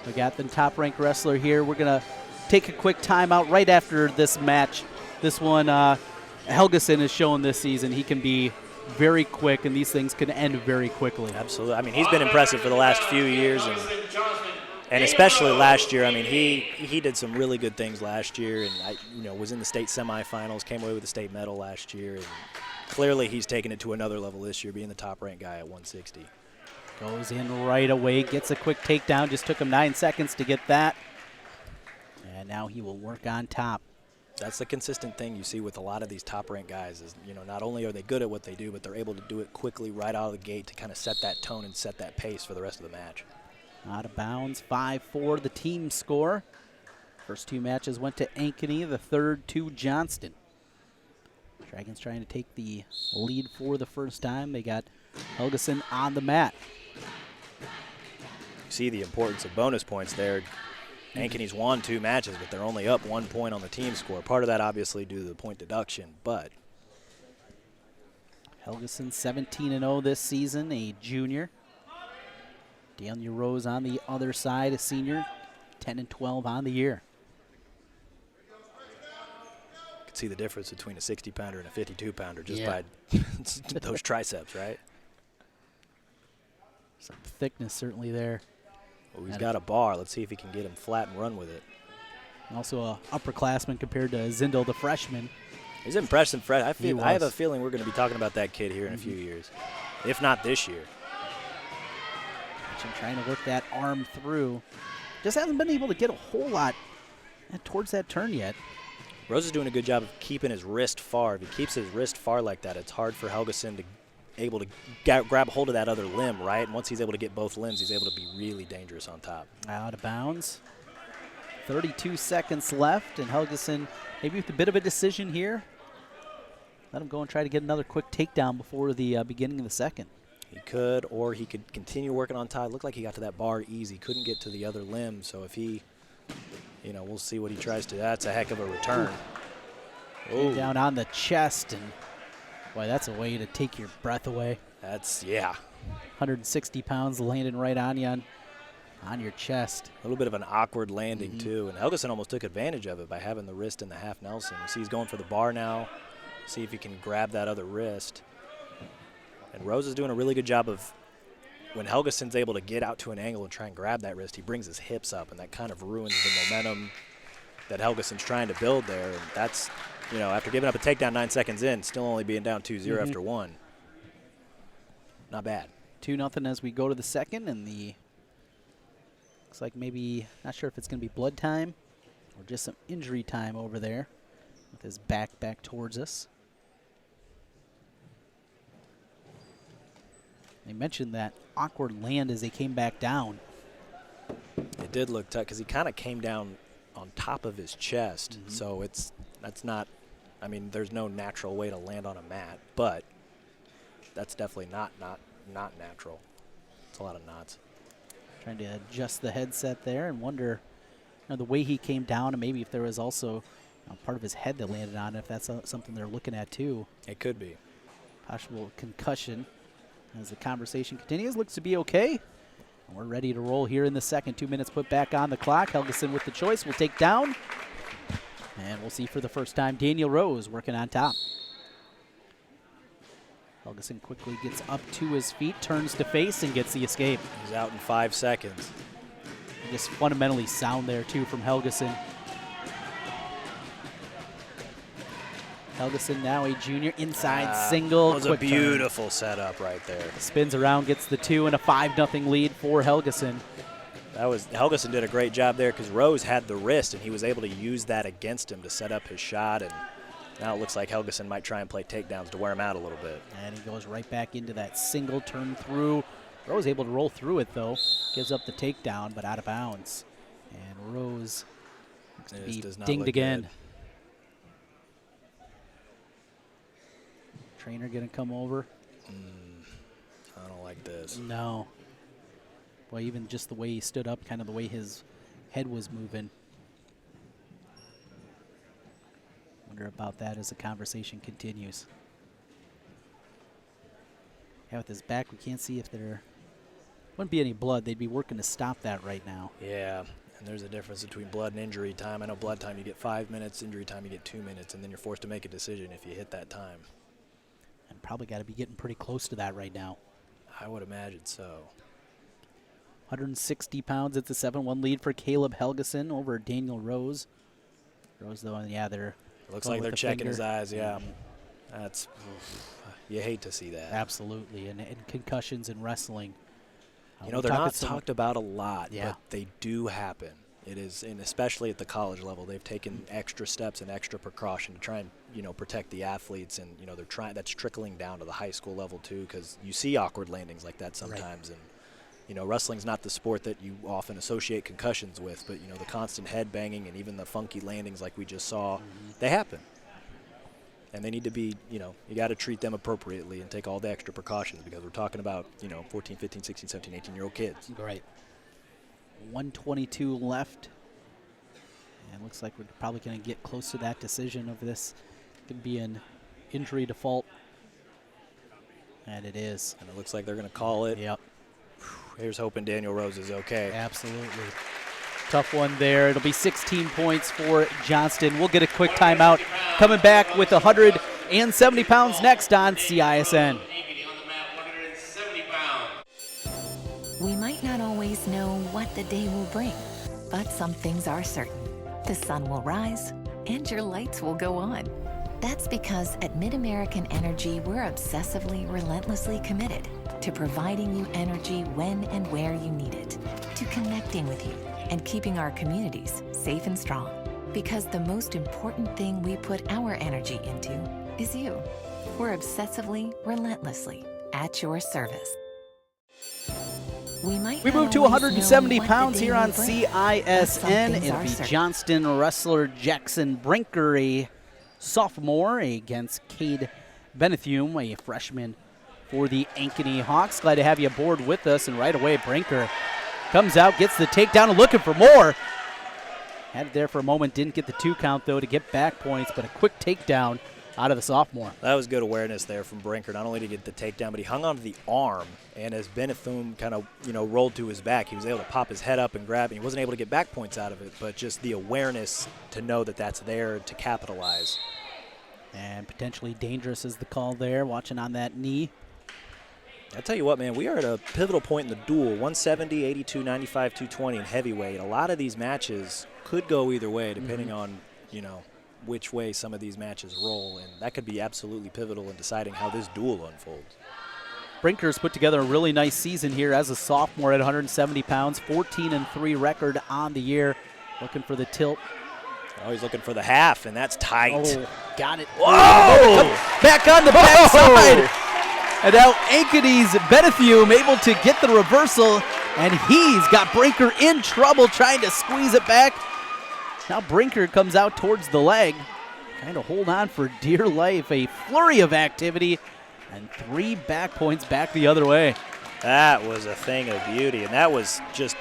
Speaker 1: We got the top-ranked wrestler here. We're going to take a quick timeout right after this match. This one, Helgesen has shown this season he can be very quick, and these things can end very quickly.
Speaker 2: Absolutely. I mean, he's been impressive for the last few years, and especially last year. I mean, he did some really good things last year, and was in the state semifinals, came away with the state medal last year, and clearly he's taken it to another level this year, being the top-ranked guy at 160.
Speaker 1: Goes in right away, gets a quick takedown. Just took him 9 seconds to get that, and now he will work on top.
Speaker 2: That's the consistent thing you see with a lot of these top-ranked guys is, not only are they good at what they do, but they're able to do it quickly right out of the gate to kind of set that tone and set that pace for the rest of the match.
Speaker 1: Out of bounds, 5-4 the team score. First two matches went to Ankeny, the third to Johnston. Dragons trying to take the lead for the first time. They got Helgesen on the mat.
Speaker 2: You see the importance of bonus points there. Ankeny's won 2 matches, but they're only up 1 point on the team score. Part of that obviously due to the point deduction, but
Speaker 1: Helgesen 17-0 this season, a junior. Daniel Rose on the other side, a senior, 10-12 on the year.
Speaker 2: see the difference between a 60-pounder and a 52-pounder just by those triceps, right?
Speaker 1: Some thickness certainly there.
Speaker 2: Well, he's got a bar. Let's see if he can get him flat and run with it.
Speaker 1: And also a upperclassman compared to Zindel, the freshman.
Speaker 2: He's impressive. I have a feeling we're going to be talking about that kid here in a few years, if not this year.
Speaker 1: Trying to work that arm through. Just hasn't been able to get a whole lot towards that turn yet.
Speaker 2: Rose is doing a good job of keeping his wrist far. If he keeps his wrist far like that, it's hard for Helgesen to able to grab hold of that other limb, right? And once he's able to get both limbs, he's able to be really dangerous on top.
Speaker 1: Out of bounds. 32 seconds left, and Helgesen maybe with a bit of a decision here. Let him go and try to get another quick takedown before the beginning of the second.
Speaker 2: He could, or he could continue working on top. Looked like he got to that bar easy. Couldn't get to the other limb, so if he, we'll see what he tries to. That's a heck of a return.
Speaker 1: Came down on the chest, and boy, that's a way to take your breath away.
Speaker 2: That's, yeah.
Speaker 1: 160 pounds landing right on you on your chest.
Speaker 2: A little bit of an awkward landing, too, and Helgesen almost took advantage of it by having the wrist in the half Nelson. You see he's going for the bar now. See if he can grab that other wrist. And Rose is doing a really good job of, when Helgesen's able to get out to an angle and try and grab that wrist, he brings his hips up, and that kind of ruins the momentum that Helgesen's trying to build there. And that's, after giving up a takedown 9 seconds in, still only being down 2-0 after one. Not bad.
Speaker 1: 2-0 as we go to the second, and looks like maybe, not sure if it's going to be blood time or just some injury time over there with his back towards us. They mentioned that awkward land as they came back down.
Speaker 2: It did look tough because he kind of came down on top of his chest. So that's not, there's no natural way to land on a mat, but that's definitely not natural. It's a lot of knots.
Speaker 1: Trying to adjust the headset there and wonder, the way he came down, and maybe if there was also part of his head that landed on, if that's something they're looking at too.
Speaker 2: It could be.
Speaker 1: Possible concussion. As the conversation continues, looks to be okay. And we're ready to roll here in the second. 2 minutes put back on the clock. Helgesen with the choice will take down. And we'll see for the first time Daniel Rose working on top. Helgesen quickly gets up to his feet, turns to face, and gets the escape.
Speaker 2: He's out in 5 seconds.
Speaker 1: Just fundamentally sound there, too, from Helgesen. Helgesen now a junior, inside single.
Speaker 2: That was a beautiful setup right there.
Speaker 1: Spins around, gets the 2, and a 5-0 lead for Helgesen.
Speaker 2: Helgesen did a great job there because Rose had the wrist, and he was able to use that against him to set up his shot. And now it looks like Helgesen might try and play takedowns to wear him out a little bit.
Speaker 1: And he goes right back into that single turn through. Rose able to roll through it, though. Gives up the takedown, but out of bounds. And Rose looks to be dinged again.
Speaker 2: Good.
Speaker 1: Trainer going to come over.
Speaker 2: I don't like this.
Speaker 1: No. Well, even just the way he stood up, kind of the way his head was moving. Wonder about that as the conversation continues. Yeah, with his back, we can't see if there wouldn't be any blood. They'd be working to stop that right now.
Speaker 2: Yeah, and there's a difference between blood and injury time. I know blood time you get 5 minutes, injury time you get 2 minutes, and then you're forced to make a decision if you hit that time.
Speaker 1: And probably got to be getting pretty close to that right now.
Speaker 2: I would imagine so.
Speaker 1: 160 pounds. It's a 7-1 lead for Caleb Helgesen over Daniel Rose. Rose, though, yeah, they're
Speaker 2: looks like they're checking his eyes, yeah. That's, you hate to see that.
Speaker 1: Absolutely, and concussions in wrestling.
Speaker 2: They're not talked about a lot,
Speaker 1: yeah,
Speaker 2: but they do happen. It is, and especially at the college level, they've taken extra steps and extra precaution to try and, protect the athletes, and, they're trying. That's trickling down to the high school level too, because you see awkward landings like that sometimes, right. And wrestling's not the sport that you often associate concussions with, but the constant head banging and even the funky landings like we just saw, they happen, and they need to be, you got to treat them appropriately and take all the extra precautions, because we're talking about 14, 15, 16, 17, 18-year-old kids.
Speaker 1: Right. 122 left. And looks like we're probably going to get close to that decision of this. Could be an injury default. And it is.
Speaker 2: And it looks like they're going to call it.
Speaker 1: Yep.
Speaker 2: Here's hoping Daniel Rose is okay.
Speaker 1: Absolutely. Tough one there. It'll be 16 points for Johnston. We'll get a quick timeout. Coming back with 170 pounds next on CISN.
Speaker 7: We might not always know what the day will bring, but some things are certain. The sun will rise and your lights will go on. That's because at MidAmerican Energy, we're obsessively, relentlessly committed to providing you energy when and where you need it, to connecting with you and keeping our communities safe and strong. Because the most important thing we put our energy into is you. We're obsessively, relentlessly at your service. We
Speaker 1: move to 170 pounds here on CISN. It'll be Johnston wrestler Jackson Brinker, a sophomore, against Cade Benefiel, a freshman for the Ankeny Hawks. Glad to have you aboard with us. And right away, Brinker comes out, gets the takedown, and looking for more. Had it there for a moment, didn't get the 2 count, though, to get back points, but a quick takedown out of the sophomore.
Speaker 2: That was good awareness there from Brinker, not only to get the takedown, but he hung onto the arm, and as Benefiel kind of, rolled to his back, he was able to pop his head up and grab it. He wasn't able to get back points out of it, but just the awareness to know that that's there to capitalize.
Speaker 1: And potentially dangerous is the call there, watching on that knee.
Speaker 2: I tell you what, man, we are at a pivotal point in the duel. 170, 82, 95, 220 in heavyweight. A lot of these matches could go either way, depending on, which way some of these matches roll, and that could be absolutely pivotal in deciding how this duel unfolds.
Speaker 1: Brinker's put together a really nice season here as a sophomore at 170 pounds, 14-3 record on the year. Looking for the tilt.
Speaker 2: Oh, he's looking for the half, and that's tight.
Speaker 1: Oh, got it.
Speaker 2: Whoa!
Speaker 1: Back on the backside. And now Ankeny's Benefiel able to get the reversal, and he's got Brinker in trouble trying to squeeze it back. Now Brinker comes out towards the leg, trying to hold on for dear life. A flurry of activity, and 3 back points back the other way.
Speaker 2: That was a thing of beauty, and that was just,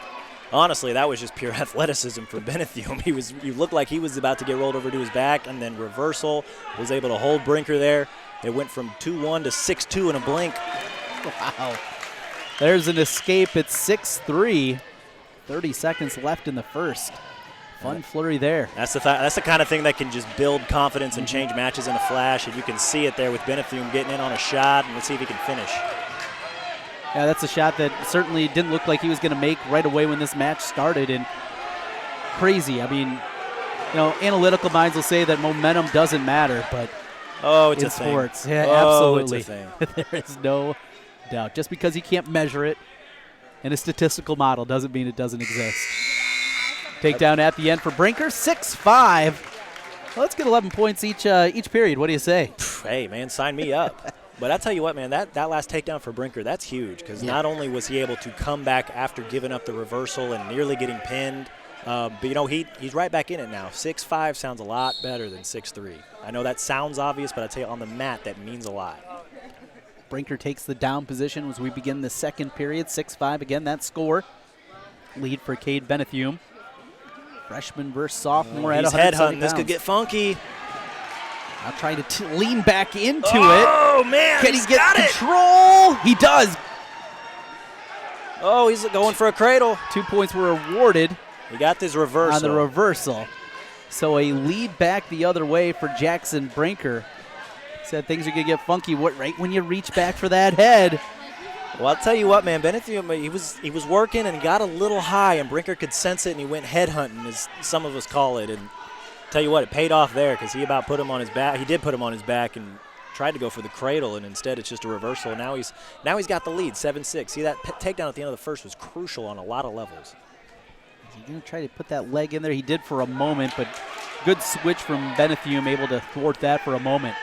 Speaker 2: honestly, that was just pure athleticism for Benefiel. He looked like he was about to get rolled over to his back, and then reversal, was able to hold Brinker there. It went from 2-1 to 6-2 in a blink.
Speaker 1: Wow. There's an escape at 6-3. 30 seconds left in the first. Fun flurry there.
Speaker 2: That's the kind of thing that can just build confidence and change matches in a flash, and you can see it there with Benefiel getting in on a shot, and let's see if he can finish.
Speaker 1: Yeah, that's a shot that certainly didn't look like he was going to make right away when this match started, and crazy. I mean, analytical minds will say that momentum doesn't matter, but
Speaker 2: it's
Speaker 1: in
Speaker 2: a
Speaker 1: sports,
Speaker 2: thing.
Speaker 1: yeah, absolutely.
Speaker 2: It's a thing.
Speaker 1: There is no doubt. Just because you can't measure it in a statistical model doesn't mean it doesn't exist. Takedown at the end for Brinker, 6-5. Well, let's get 11 points each period. What do you say?
Speaker 2: Hey, man, sign me up. But I tell you what, man, that last takedown for Brinker, that's huge, because not only was he able to come back after giving up the reversal and nearly getting pinned, but, he's right back in it now. 6-5 sounds a lot better than 6-3. I know that sounds obvious, but I tell you, on the mat, that means a lot.
Speaker 1: Brinker takes the down position as we begin the second period. 6-5, again, that score. Lead for Cade Benefiel. Freshman versus sophomore at 170
Speaker 2: he's headhunting.
Speaker 1: pounds.
Speaker 2: This could get funky.
Speaker 1: Now trying to lean back into it.
Speaker 2: Oh, man,
Speaker 1: Can he get control? He does.
Speaker 2: Oh, he's going for a cradle.
Speaker 1: 2 points were awarded.
Speaker 2: He got this reversal.
Speaker 1: On the reversal. So a lead back the other way for Jackson Brinker. Said things are going to get funky right when you reach back for that head.
Speaker 2: Well, I'll tell you what, man, Benefiel, he was working and he got a little high, and Brinker could sense it, and he went headhunting, as some of us call it. And tell you what, it paid off there, because he about put him on his back. He did put him on his back and tried to go for the cradle, and instead it's just a reversal. Now he's got the lead, 7-6. See, that takedown at the end of the first was crucial on a lot of levels.
Speaker 1: Is he going to try to put that leg in there? He did for a moment, but good switch from Benefiel, able to thwart that for a moment.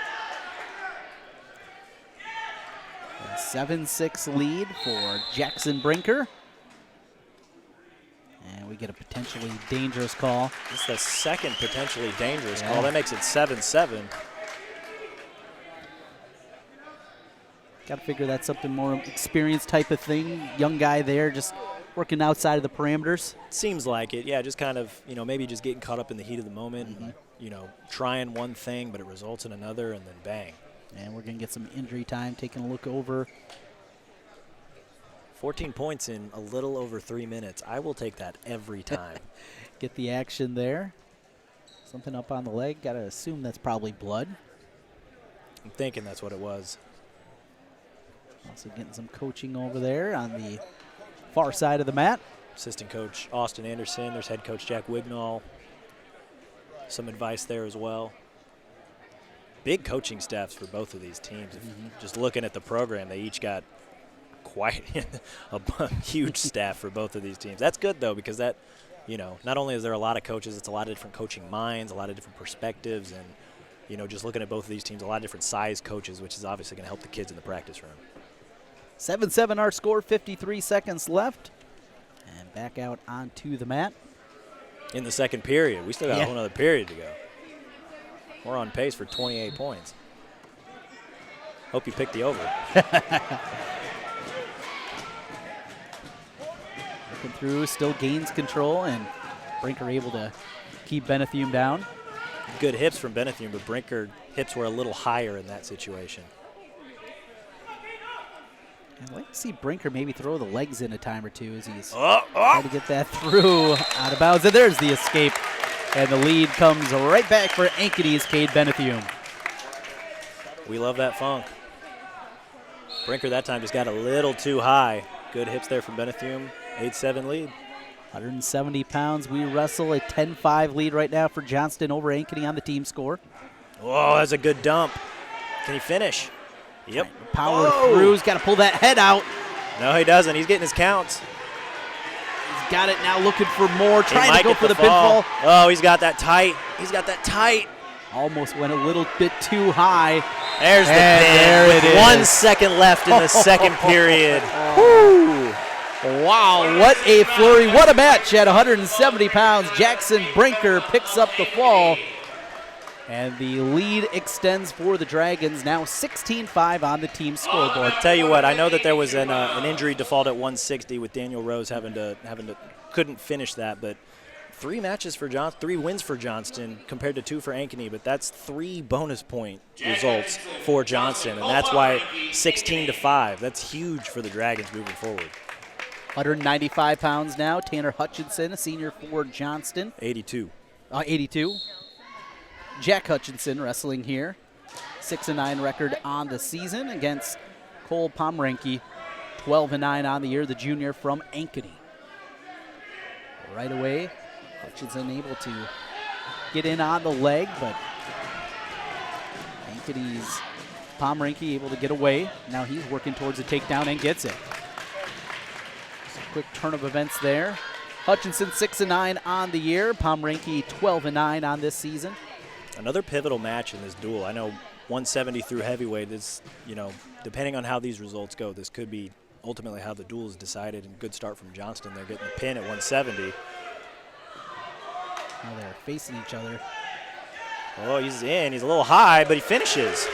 Speaker 1: 7-6 lead for Jackson Brinker. And we get a potentially dangerous call.
Speaker 2: This is the second potentially dangerous call. That makes it 7-7.
Speaker 1: Got to figure that's something more experienced type of thing. Young guy there, just working outside of the parameters.
Speaker 2: Seems like it, yeah. Just kind of, maybe just getting caught up in the heat of the moment. And, trying one thing, but it results in another, and then bang.
Speaker 1: And we're going to get some injury time. Taking a look over
Speaker 2: 14 points in a little over 3 minutes. I will take that every time.
Speaker 1: Get the action there. Something up on the leg. Got to assume that's probably blood.
Speaker 2: I'm thinking that's what it was.
Speaker 1: Also getting some coaching over there on the far side of the mat.
Speaker 2: Assistant coach Austin Anderson. There's head coach Jack Wignall. Some advice there as well. Big coaching staffs for both of these teams. Just looking at the program, they each got quite a huge staff for both of these teams. That's good, though, because that, not only is there a lot of coaches, it's a lot of different coaching minds, a lot of different perspectives, and, just looking at both of these teams, a lot of different size coaches, which is obviously going to help the kids in the practice room.
Speaker 1: 7-7 our score, 53 seconds left. And back out onto the mat.
Speaker 2: In the second period. We still got a whole other period to go. We're on pace for 28 points. Hope you picked the over.
Speaker 1: Looking through, still gains control, and Brinker able to keep Benefiel down.
Speaker 2: Good hips from Benefiel, but Brinker hips were a little higher in that situation.
Speaker 1: I'd like to see Brinker maybe throw the legs in a time or two as he's trying to get that through out of bounds. And there's the escape. And the lead comes right back for Ankeny's Cade Benefiel.
Speaker 2: We love that funk. Brinker that time just got a little too high. Good hips there from Benefiel. 8-7 lead.
Speaker 1: 170 pounds. We wrestle a 10-5 lead right now for Johnston over Ankeny on the team score.
Speaker 2: Whoa, that's a good dump. Can he finish? Yep.
Speaker 1: Power through. He's got to pull that head out.
Speaker 2: No, he doesn't. He's getting his counts.
Speaker 1: He's got it now, looking for more, trying to go for the
Speaker 2: fall.
Speaker 1: pinfall.
Speaker 2: Oh, he's got that tight. He's got that tight.
Speaker 1: Almost went a little bit too high.
Speaker 2: There's the pin.
Speaker 1: There it is.
Speaker 2: 1 second left in the second period.
Speaker 1: Woo. Wow, what a flurry. What a match at 170 pounds. Jackson Brinker picks up the fall. And the lead extends for the Dragons, now 16-5 on the team scoreboard.
Speaker 2: Tell you what, I know that there was an injury default at 160 with Daniel Rose having to couldn't finish that, but 3 wins for Johnston compared to 2 for Ankeny, but that's 3 bonus point results for Johnston, and that's why 16-5. That's huge for the Dragons moving forward.
Speaker 1: 195 pounds now. Tanner Hutchinson, a senior for Johnston.
Speaker 2: 82.
Speaker 1: 82. Jack Hutchinson wrestling here. 6-9 record on the season against Cole Pomrenke. 12-9 on the year, the junior from Ankeny. Right away, Hutchinson able to get in on the leg, but Ankeny's Pomrenke able to get away. Now he's working towards a takedown and gets it. Just a quick turn of events there. Hutchinson 6-9 on the year. Pomrenke 12-9 on this season.
Speaker 2: Another pivotal match in this duel. I know 170 through heavyweight is, depending on how these results go, this could be ultimately how the duel is decided. And good start from Johnston. They're getting the pin at 170.
Speaker 1: Now they're facing each other.
Speaker 2: Oh, he's in. He's a little high, but he finishes.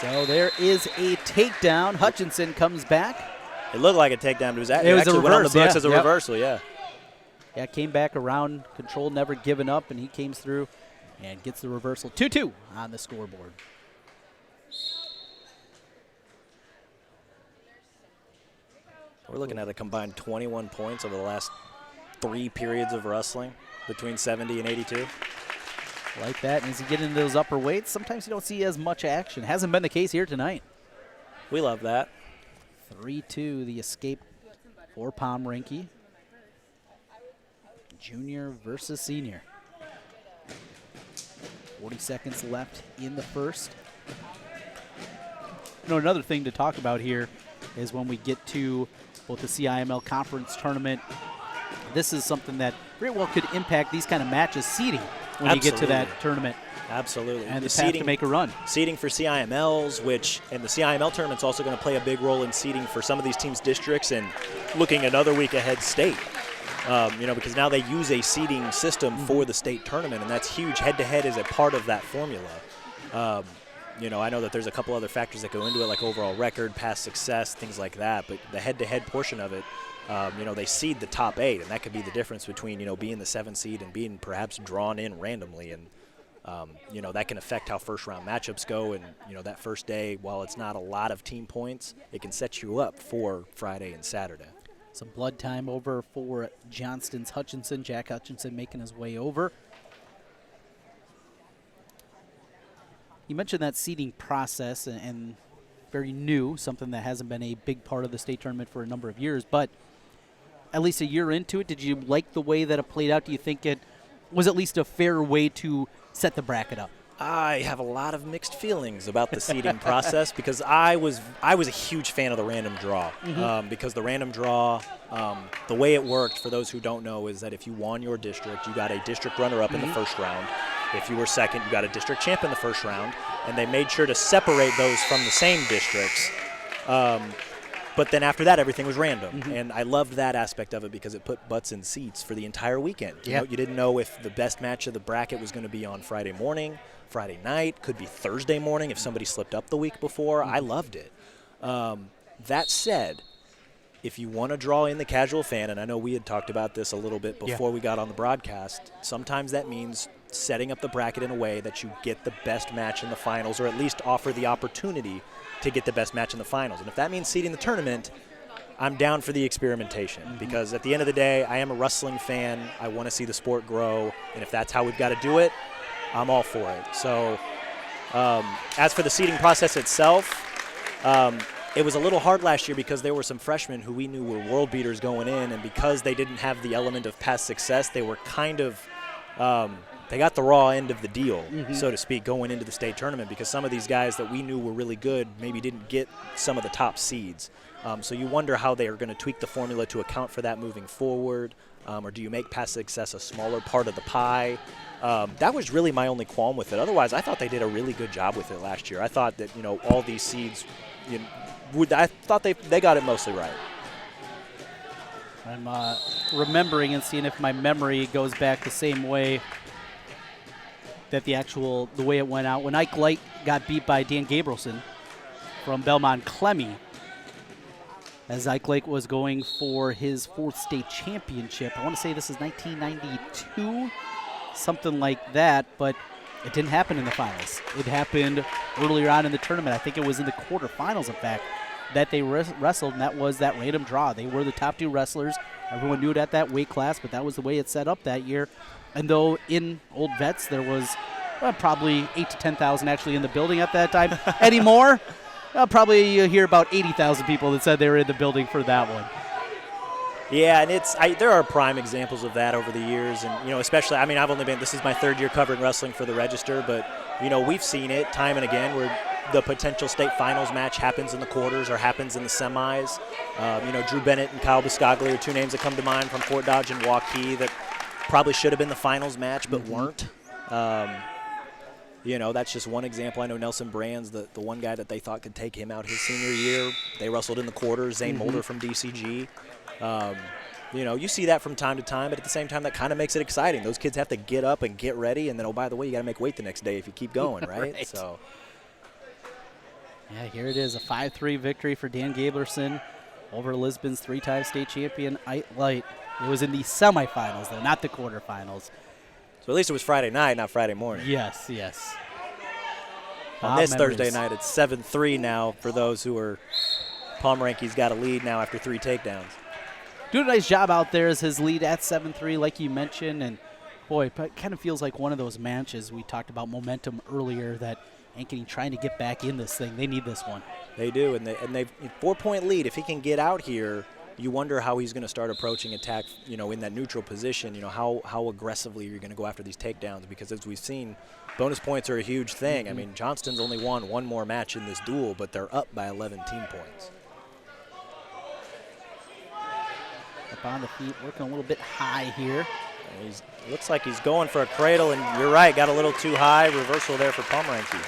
Speaker 1: So there is a takedown. Hutchinson comes back.
Speaker 2: It looked like a takedown, but it was actually
Speaker 1: a reverse,
Speaker 2: went on the books as a reversal, yeah.
Speaker 1: Yeah, came back around, control never given up, and he came through and gets the reversal. 2-2 on the scoreboard.
Speaker 2: We're looking at a combined 21 points over the last 3 periods of wrestling between 70 and 82.
Speaker 1: Like that, and as you get into those upper weights, sometimes you don't see as much action. Hasn't been the case here tonight.
Speaker 2: We love that.
Speaker 1: 3-2, the escape for Pomrenke. Junior versus senior. 40 seconds left in the first. Another thing to talk about here is when we get to both the CIML conference tournament, this is something that very well could impact these kind of matches seeding when you get to that tournament.
Speaker 2: Absolutely.
Speaker 1: And the path to make a run.
Speaker 2: Seeding for CIMLs, and the CIML tournament's also going to play a big role in seeding for some of these teams' districts and looking another week ahead state. Because now they use a seeding system for the state tournament, and that's huge. Head-to-head is a part of that formula. I know that there's a couple other factors that go into it, like overall record, past success, things like that, but the head-to-head portion of it, they seed the top 8, and that could be the difference between, being the 7th seed and being perhaps drawn in randomly. And, That can affect how first-round matchups go. And, that first day, while it's not a lot of team points, it can set you up for Friday and Saturday.
Speaker 1: Some blood time over for Johnston's Hutchinson. Jack Hutchinson making his way over. You mentioned that seeding process and very new, something that hasn't been a big part of the state tournament for a number of years. But at least a year into it, did you like the way that it played out? Do you think it was at least a fair way to set the bracket up?
Speaker 2: I have a lot of mixed feelings about the seeding process because I was a huge fan of the random draw. Because the random draw, the way it worked, for those who don't know, is that if you won your district, you got a district runner-up in the first round. If you were second, you got a district champ in the first round. And they made sure to separate those from the same districts. But then after that, everything was random. And I loved that aspect of it because it put butts in seats for the entire weekend. You didn't know if the best match of the bracket was going to be on Friday morning, Friday night, could be Thursday morning if somebody slipped up the week before. I loved it. That said, if you want to draw in the casual fan, and I know we had talked about this a little bit before we got on the broadcast, sometimes that means setting up the bracket in a way that you get the best match in the finals, or at least offer the opportunity to get the best match in the finals. And if that means seeding the tournament, I'm down for the experimentation because at the end of the day, I am a wrestling fan. I want to see the sport grow, and if that's how we've got to do it, I'm all for it. So as for the seeding process itself, it was a little hard last year because there were some freshmen who we knew were world beaters going in, and because they didn't have the element of past success, they were kind of they got the raw end of the deal, so to speak, going into the state tournament because some of these guys that we knew were really good maybe didn't get some of the top seeds. So you wonder how they are going to tweak the formula to account for that moving forward, or do you make past success a smaller part of the pie? That was really my only qualm with it. Otherwise, I thought they did a really good job with it last year. I thought that, all these seeds, I thought they got it mostly right.
Speaker 1: I'm remembering and seeing if my memory goes back the same way that the way it went out. When Ike Light got beat by Dan Gabrielson from Belmont Clemmy, as Ike Lake was going for his 4th state championship. I want to say this is 1992, something like that, but it didn't happen in the finals. It happened earlier on in the tournament. I think it was in the quarterfinals, in fact, that they wrestled, and that was that random draw. They were the top 2 wrestlers. Everyone knew it at that weight class, but that was the way it set up that year. And though in Old Vets there was probably 8,000 to 10,000 actually in the building at that time, anymore, probably you hear about 80,000 people that said they were in the building for that one.
Speaker 2: Yeah, and there are prime examples of that over the years, and especially, I've only been, this is my 3rd year covering wrestling for the Register, but we've seen it time and again where the potential state finals match happens in the quarters or happens in the semis. Drew Bennett and Kyle Biscaglia are 2 names that come to mind from Fort Dodge and Rocchi that probably should have been the finals match but weren't. That's just one example. I know Nelson Brands, the one guy that they thought could take him out his senior year, they wrestled in the quarters. Zane Mulder from DCG. You see that from time to time, but at the same time, that kind of makes it exciting. Those kids have to get up and get ready, and then, oh, by the way, you got to make weight the next day if you keep going, right?
Speaker 1: Right.
Speaker 2: So,
Speaker 1: yeah, here it is, a 5-3 victory for Dan Gabrielson over Lisbon's 3-time state champion, Ike Light. It was in the semifinals, though, not the quarterfinals.
Speaker 2: So at least it was Friday night, not Friday morning.
Speaker 1: Yes.
Speaker 2: On this Thursday night, it's 7-3 now for those who are Pomrenke's got a lead now after 3 takedowns.
Speaker 1: Doing a nice job out there as his lead at 7-3, like you mentioned. And, boy, it kind of feels like one of those matches. We talked about momentum earlier that Ankeny trying to get back in this thing. They need this one.
Speaker 2: They do, and they've 4-point lead. If he can get out here, you wonder how he's going to start approaching attack, in that neutral position, how aggressively you're going to go after these takedowns because as we've seen, bonus points are a huge thing. Johnston's only won 1 more match in this duel, but they're up by 11 team points.
Speaker 1: Up on the feet, working a little bit high here.
Speaker 2: Looks like he's going for a cradle, and you're right, got a little too high. Reversal there for Pomrenke.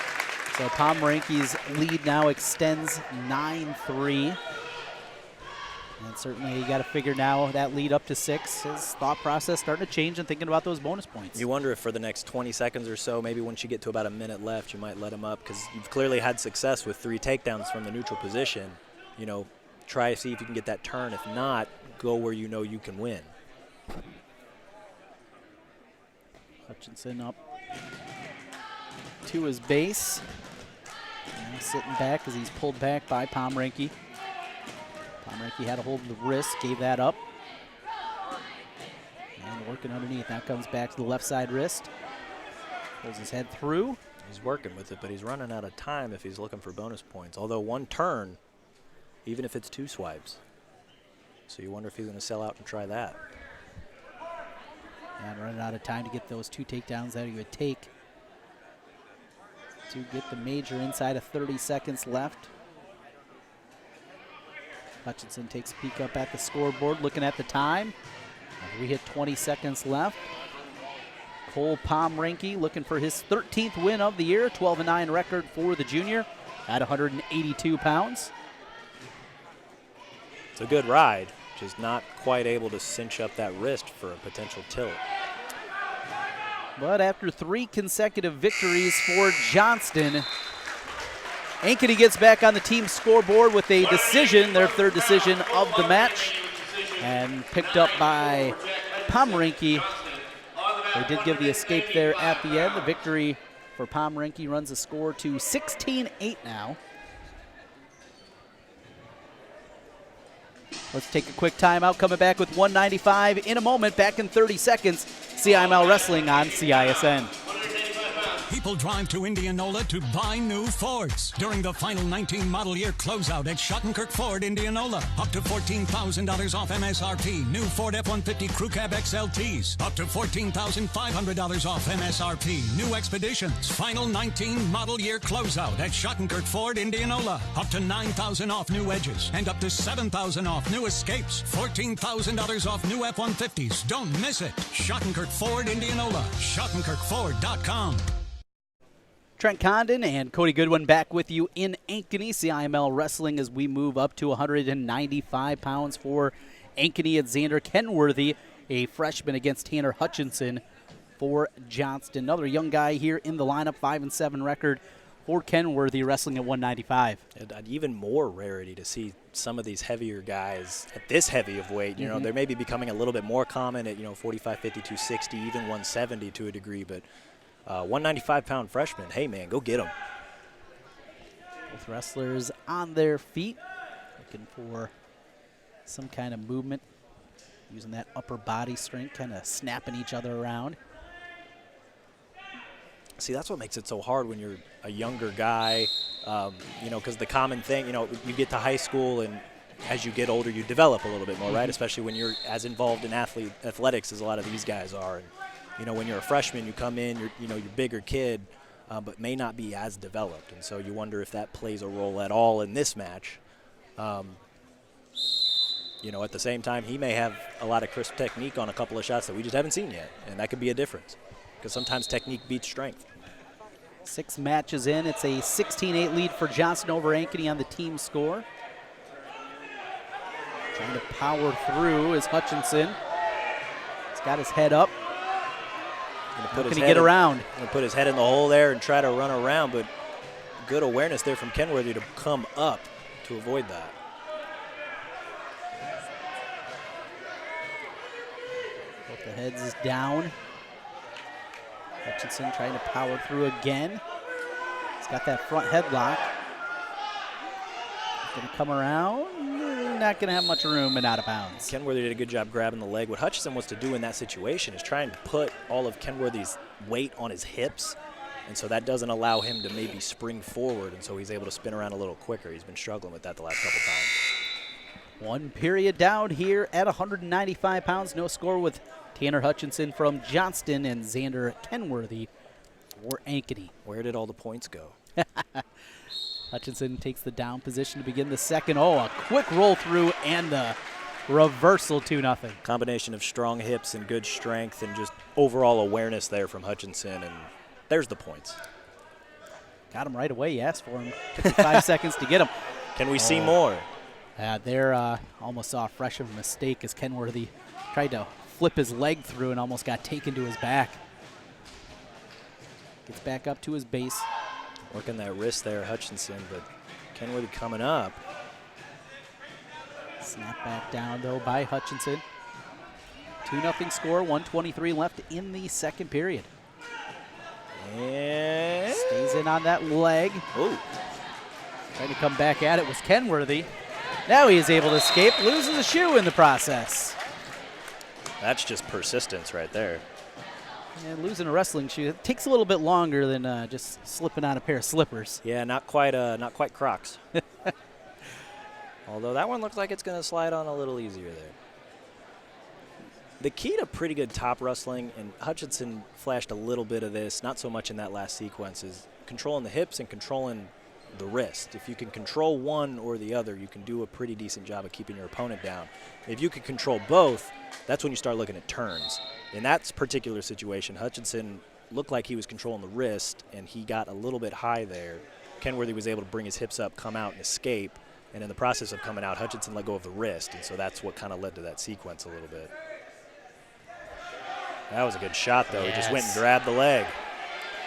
Speaker 1: So Pomrenke's lead now extends 9-3. And certainly you got to figure now that lead up to 6, his thought process starting to change and thinking about those bonus points.
Speaker 2: You wonder if for the next 20 seconds or so, maybe once you get to about a minute left, you might let him up because you've clearly had success with 3 takedowns from the neutral position. Try to see if you can get that turn. If not, go where you know you can win.
Speaker 1: Hutchinson up. to his base. Now sitting back as he's pulled back by Pomrenke. Pomrenke had a hold of the wrist, gave that up. And working underneath. Now comes back to the left side wrist. Pulls his head through.
Speaker 2: He's working with it, but he's running out of time if he's looking for bonus points. Although one turn, even if it's 2 swipes. So you wonder if he's going to sell out and try that.
Speaker 1: And running out of time to get those 2 takedowns that he would take to get the major inside of 30 seconds left. Hutchinson takes a peek up at the scoreboard, looking at the time. We hit 20 seconds left. Cole Pomrenke looking for his 13th win of the year, 12-9 record for the junior at 182 pounds.
Speaker 2: It's a good ride, just not quite able to cinch up that wrist for a potential tilt.
Speaker 1: But after 3 consecutive victories for Johnston, Ankeny gets back on the team scoreboard with a decision, their 3rd decision of the match, and picked up by Pomrenke. They did give the escape there at the end. The victory for Pomrenke runs the score to 16-8 now. Let's take a quick timeout. Coming back with 195 in a moment. Back in 30 seconds. CIML Wrestling on CISN.
Speaker 3: People drive to Indianola to buy new Fords. During the final 19 model year closeout at Schottenkirk Ford, Indianola. Up to $14,000 off MSRP. New Ford F-150 Crew Cab XLTs. Up to $14,500 off MSRP. New Expeditions. Final 19 model year closeout at Schottenkirk Ford, Indianola. Up to $9,000 off new Edges. And up to $7,000 off new Escapes. $14,000 off new F-150s. Don't miss it. Schottenkirk Ford, Indianola. SchottenkirkFord.com.
Speaker 1: Trent Condon and Cody Goodwin back with you in Ankeny. CIML Wrestling as we move up to 195 pounds for Ankeny at Xander Kenworthy, a freshman against Tanner Hutchinson for Johnston. Another young guy here in the lineup, 5-7 record for Kenworthy, wrestling at 195.
Speaker 2: And even more rarity to see some of these heavier guys at this heavy of weight. You know, they're maybe becoming a little bit more common at, 45, 50, 260, even 170 to a degree, but 195-pound freshman, hey, man, go get him.
Speaker 1: Both wrestlers on their feet, looking for some kind of movement, using that upper body strength, kind of snapping each other around.
Speaker 2: See, that's what makes it so hard when you're a younger guy, because the common thing, you get to high school and as you get older, you develop a little bit more, right? Especially when you're as involved in athletics as a lot of these guys are. And, when you're a freshman, you come in, you're a bigger kid, but may not be as developed. And so you wonder if that plays a role at all in this match. At the same time, he may have a lot of crisp technique on a couple of shots that we just haven't seen yet. And that could be a difference because sometimes technique beats strength.
Speaker 1: 6 matches in. It's a 16-8 lead for Johnston over Ankeny on the team score. Trying to power through is Hutchinson. He's got his head up. How can he get around?
Speaker 2: Going to put his head in the hole there and try to run around, but good awareness there from Kenworthy to come up to avoid that.
Speaker 1: Both the heads is down. Hutchinson trying to power through again. He's got that front headlock. He's going to come around. Not going to have much room and out of bounds.
Speaker 2: Kenworthy did a good job grabbing the leg. What Hutchinson wants to do in that situation is try and put all of Kenworthy's weight on his hips, and so that doesn't allow him to maybe spring forward, and so he's able to spin around a little quicker. He's been struggling with that the last couple times.
Speaker 1: 1 period down here at 195 pounds. No score with Tanner Hutchinson from Johnston and Xander Kenworthy for Ankeny.
Speaker 2: Where did all the points go?
Speaker 1: Hutchinson takes the down position to begin the second. Oh, a quick roll through and the reversal 2-0.
Speaker 2: Combination of strong hips and good strength and just overall awareness there from Hutchinson, and there's the points.
Speaker 1: Got him right away. You asked for him. 55 seconds to get him.
Speaker 2: Can we see more?
Speaker 1: There almost saw a fresh of a mistake as Kenworthy tried to flip his leg through and almost got taken to his back. Gets back up to his base.
Speaker 2: Working that wrist there, Hutchinson, but Kenworthy coming up.
Speaker 1: Snap back down, though, by Hutchinson. 2-0 score, 1:23 left in the second period.
Speaker 2: And
Speaker 1: Stays in on that leg.
Speaker 2: Ooh.
Speaker 1: Trying to come back at it was Kenworthy. Now he is able to escape, loses a shoe in the process.
Speaker 2: That's just persistence right there.
Speaker 1: And losing a wrestling shoe, it takes a little bit longer than just slipping on a pair of slippers.
Speaker 2: Yeah, not quite Crocs. Although that one looks like it's going to slide on a little easier there. The key to pretty good top wrestling, and Hutchinson flashed a little bit of this, not so much in that last sequence, is controlling the hips and controlling the wrist. If you can control one or the other, you can do a pretty decent job of keeping your opponent down. If you can control both, that's when you start looking at turns. In that particular situation, Hutchinson looked like he was controlling the wrist, and he got a little bit high there. Kenworthy was able to bring his hips up, come out, and escape. And in the process of coming out, Hutchinson let go of the wrist, and so that's what kind of led to that sequence a little bit. That was a good shot, though. Yes. He just went and grabbed the leg.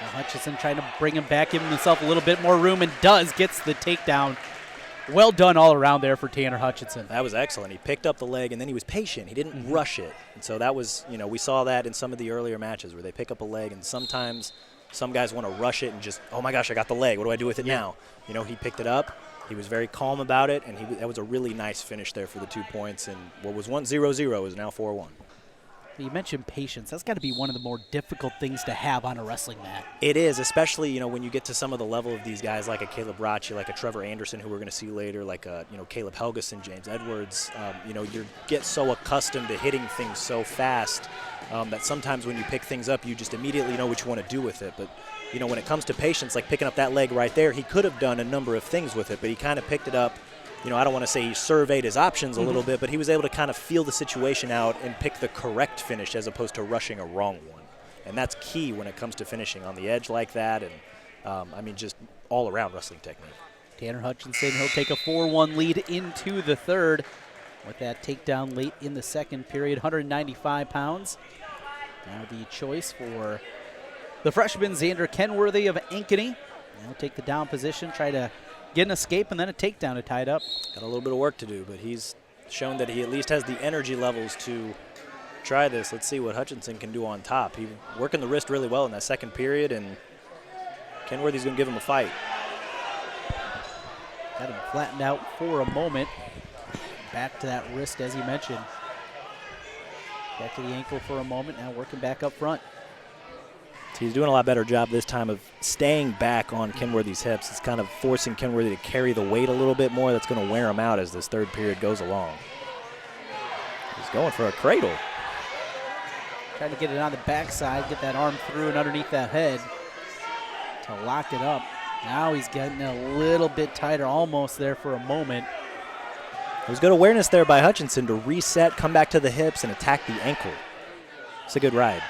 Speaker 1: Now Hutchinson trying to bring him back, giving himself a little bit more room, and gets the takedown. Well done all around there for Tanner Hutchinson.
Speaker 2: That was excellent. He picked up the leg, and then he was patient. He didn't rush it. And so that was, we saw that in some of the earlier matches where they pick up a leg, and sometimes some guys want to rush it and just, oh, my gosh, I got the leg. What do I do with it now? He picked it up. He was very calm about it, and that was a really nice finish there for the 2 points. And what was once 0-0 is now 4-1.
Speaker 1: You mentioned patience. That's got to be one of the more difficult things to have on a wrestling mat.
Speaker 2: It is, especially when you get to some of the level of these guys like a Caleb Rocchi, like a Trevor Anderson, who we're going to see later, like a Caleb Helgesen, James Edwards. You get so accustomed to hitting things so fast that sometimes when you pick things up, you just immediately know what you want to do with it. But when it comes to patience, like picking up that leg right there, he could have done a number of things with it, but he kind of picked it up. I don't want to say he surveyed his options a little bit, but he was able to kind of feel the situation out and pick the correct finish as opposed to rushing a wrong one. And that's key when it comes to finishing on the edge like that and, just all-around wrestling technique.
Speaker 1: Tanner Hutchinson, he'll take a 4-1 lead into the third with that takedown late in the second period, 195 pounds. Now the choice for the freshman, Xander Kenworthy of Ankeny. He'll take the down position, try to get an escape, and then a takedown to tie it up.
Speaker 2: Got a little bit of work to do, but he's shown that he at least has the energy levels to try this. Let's see what Hutchinson can do on top. He working the wrist really well in that second period, and Kenworthy's going to give him a fight.
Speaker 1: Got him flattened out for a moment. Back to that wrist, as you mentioned. Back to the ankle for a moment, now working back up front.
Speaker 2: He's doing a lot better job this time of staying back on Kenworthy's hips. It's kind of forcing Kenworthy to carry the weight a little bit more. That's going to wear him out as this third period goes along. He's going for a cradle.
Speaker 1: Trying to get it on the backside, get that arm through and underneath that head to lock it up. Now he's getting a little bit tighter, almost there for a moment.
Speaker 2: There's good awareness there by Hutchinson to reset, come back to the hips, and attack the ankle. It's a good ride.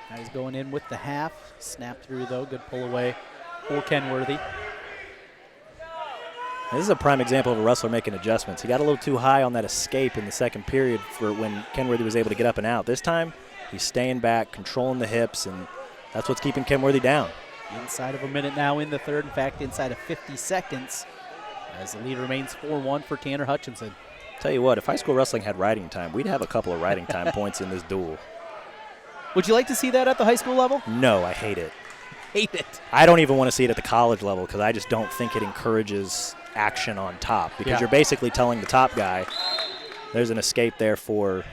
Speaker 1: Now he's going in with the half. Snap through, though. Good pull away for Kenworthy.
Speaker 2: This is a prime example of a wrestler making adjustments. He got a little too high on that escape in the second period for when Kenworthy was able to get up and out. This time, he's staying back, controlling the hips, and that's what's keeping Kenworthy down.
Speaker 1: Inside of a minute now in the third. In fact, inside of 50 seconds as the lead remains 4-1 for Tanner Hutchinson.
Speaker 2: Tell you what, if high school wrestling had riding time, we'd have a couple of riding time points in this duel.
Speaker 1: Would you like to see that at the high school level?
Speaker 2: No, I hate it.
Speaker 1: Hate it.
Speaker 2: I don't even want to see it at the college level because I just don't think it encourages action on top because you're basically telling the top guy, there's an escape there for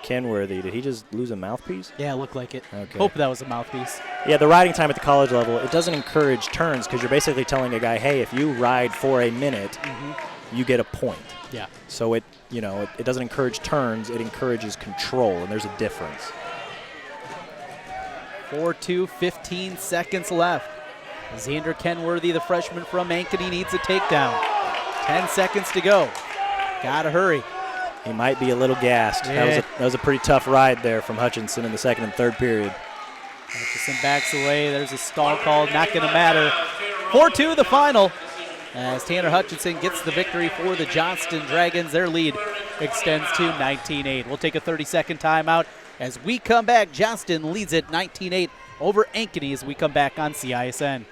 Speaker 2: Kenworthy. Did he just lose a mouthpiece?
Speaker 1: Yeah, it looked like it.
Speaker 2: Okay.
Speaker 1: Hope that was a mouthpiece.
Speaker 2: Yeah, the riding time at the college level, it doesn't encourage turns because you're basically telling a guy, hey, if you ride for a minute, you get a point.
Speaker 1: Yeah.
Speaker 2: So it doesn't encourage turns, it encourages control, and there's a difference.
Speaker 1: 4-2, 15 seconds left. Xander Kenworthy, the freshman from Ankeny, needs a takedown. 10 seconds to go. Gotta hurry.
Speaker 2: He might be a little gassed.
Speaker 1: Yeah.
Speaker 2: That was a pretty tough ride there from Hutchinson in the second and third period.
Speaker 1: Hutchinson backs away. There's a stall call. Not going to matter. 4-2 the final as Tanner Hutchinson gets the victory for the Johnston Dragons. Their lead extends to 19-8. We'll take a 30-second timeout. As we come back, Johnston leads it 19-8 over Ankeny as we come back on CISN.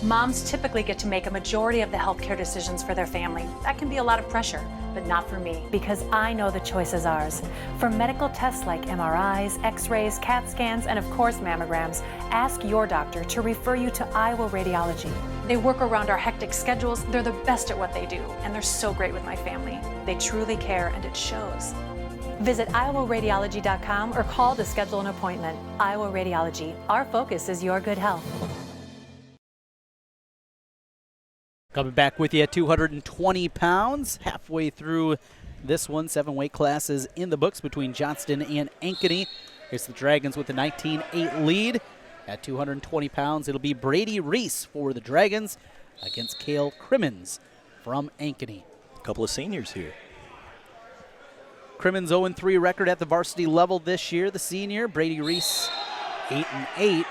Speaker 8: Moms typically get to make a majority of the healthcare decisions for their family. That can be a lot of pressure, but not for me, because I know the choice is ours. For medical tests like MRIs, X-rays, CAT scans, and of course mammograms, ask your doctor to refer you to Iowa Radiology. They work around our hectic schedules, they're the best at what they do, and they're so great with my family. They truly care, and it shows. Visit iowaradiology.com or call to schedule an appointment. Iowa Radiology, our focus is your good health.
Speaker 1: Coming back with you at 220 pounds, halfway through this one. 7 weight classes in the books between Johnston and Ankeny. Here's the Dragons with a 19-8 lead. At 220 pounds, it'll be Brady Reese for the Dragons against Crimmins from Ankeny.
Speaker 2: A couple of seniors here.
Speaker 1: Crimmins 0-3 record at the varsity level this year. The senior, Brady Reese, 8-8.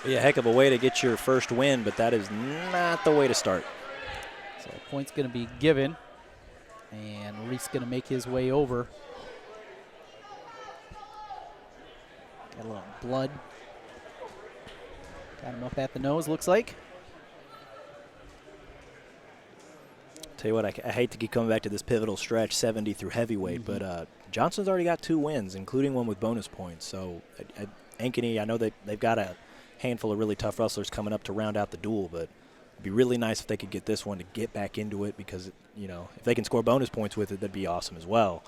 Speaker 2: Be a heck of a way to get your first win, but that is not the way to start.
Speaker 1: So a point's going to be given, and Reese going to make his way over. Got a little blood. Got him up at the nose, looks like.
Speaker 2: Tell you what, I hate to keep coming back to this pivotal stretch, 70 through heavyweight, but Johnston's already got 2 wins, including one with bonus points. So Ankeny, I know they've got a handful of really tough wrestlers coming up to round out the duel, but it'd be really nice if they could get this one to get back into it, because if they can score bonus points with it, that'd be awesome as well.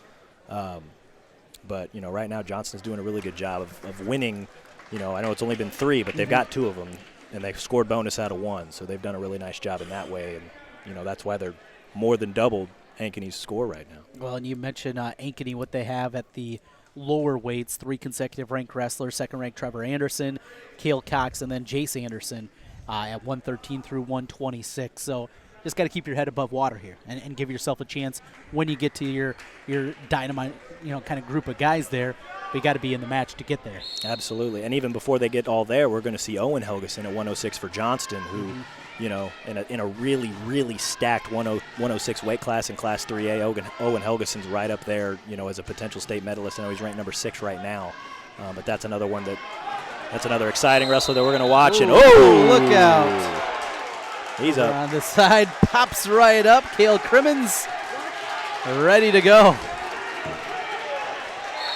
Speaker 2: But right now Johnston's doing a really good job of winning. I know it's only been 3, but they've got 2 of them, and they've scored bonus out of 1, so they've done a really nice job in that way, and that's why they're more than doubled Ankeny's score right now.
Speaker 1: Well, and you mentioned Ankeny, what they have at the lower weights, 3 consecutive ranked wrestlers, second-ranked Trevor Anderson, Cale Cox, and then Jace Anderson at 113 through 126. So just got to keep your head above water here and give yourself a chance when you get to your dynamite, kind of group of guys there. We got to be in the match to get there.
Speaker 2: Absolutely. And even before they get all there, we're going to see Owen Helgesen at 106 for Johnston, who, in a really, really stacked 106 weight class in Class 3A. Owen Helgesen's right up there, as a potential state medalist. I know he's ranked number 6 right now. But that's another one that's another exciting wrestler that we're going to watch.
Speaker 1: Ooh,
Speaker 2: and
Speaker 1: look out.
Speaker 2: He's up.
Speaker 1: On the side, pops right up. Crimmins ready to go.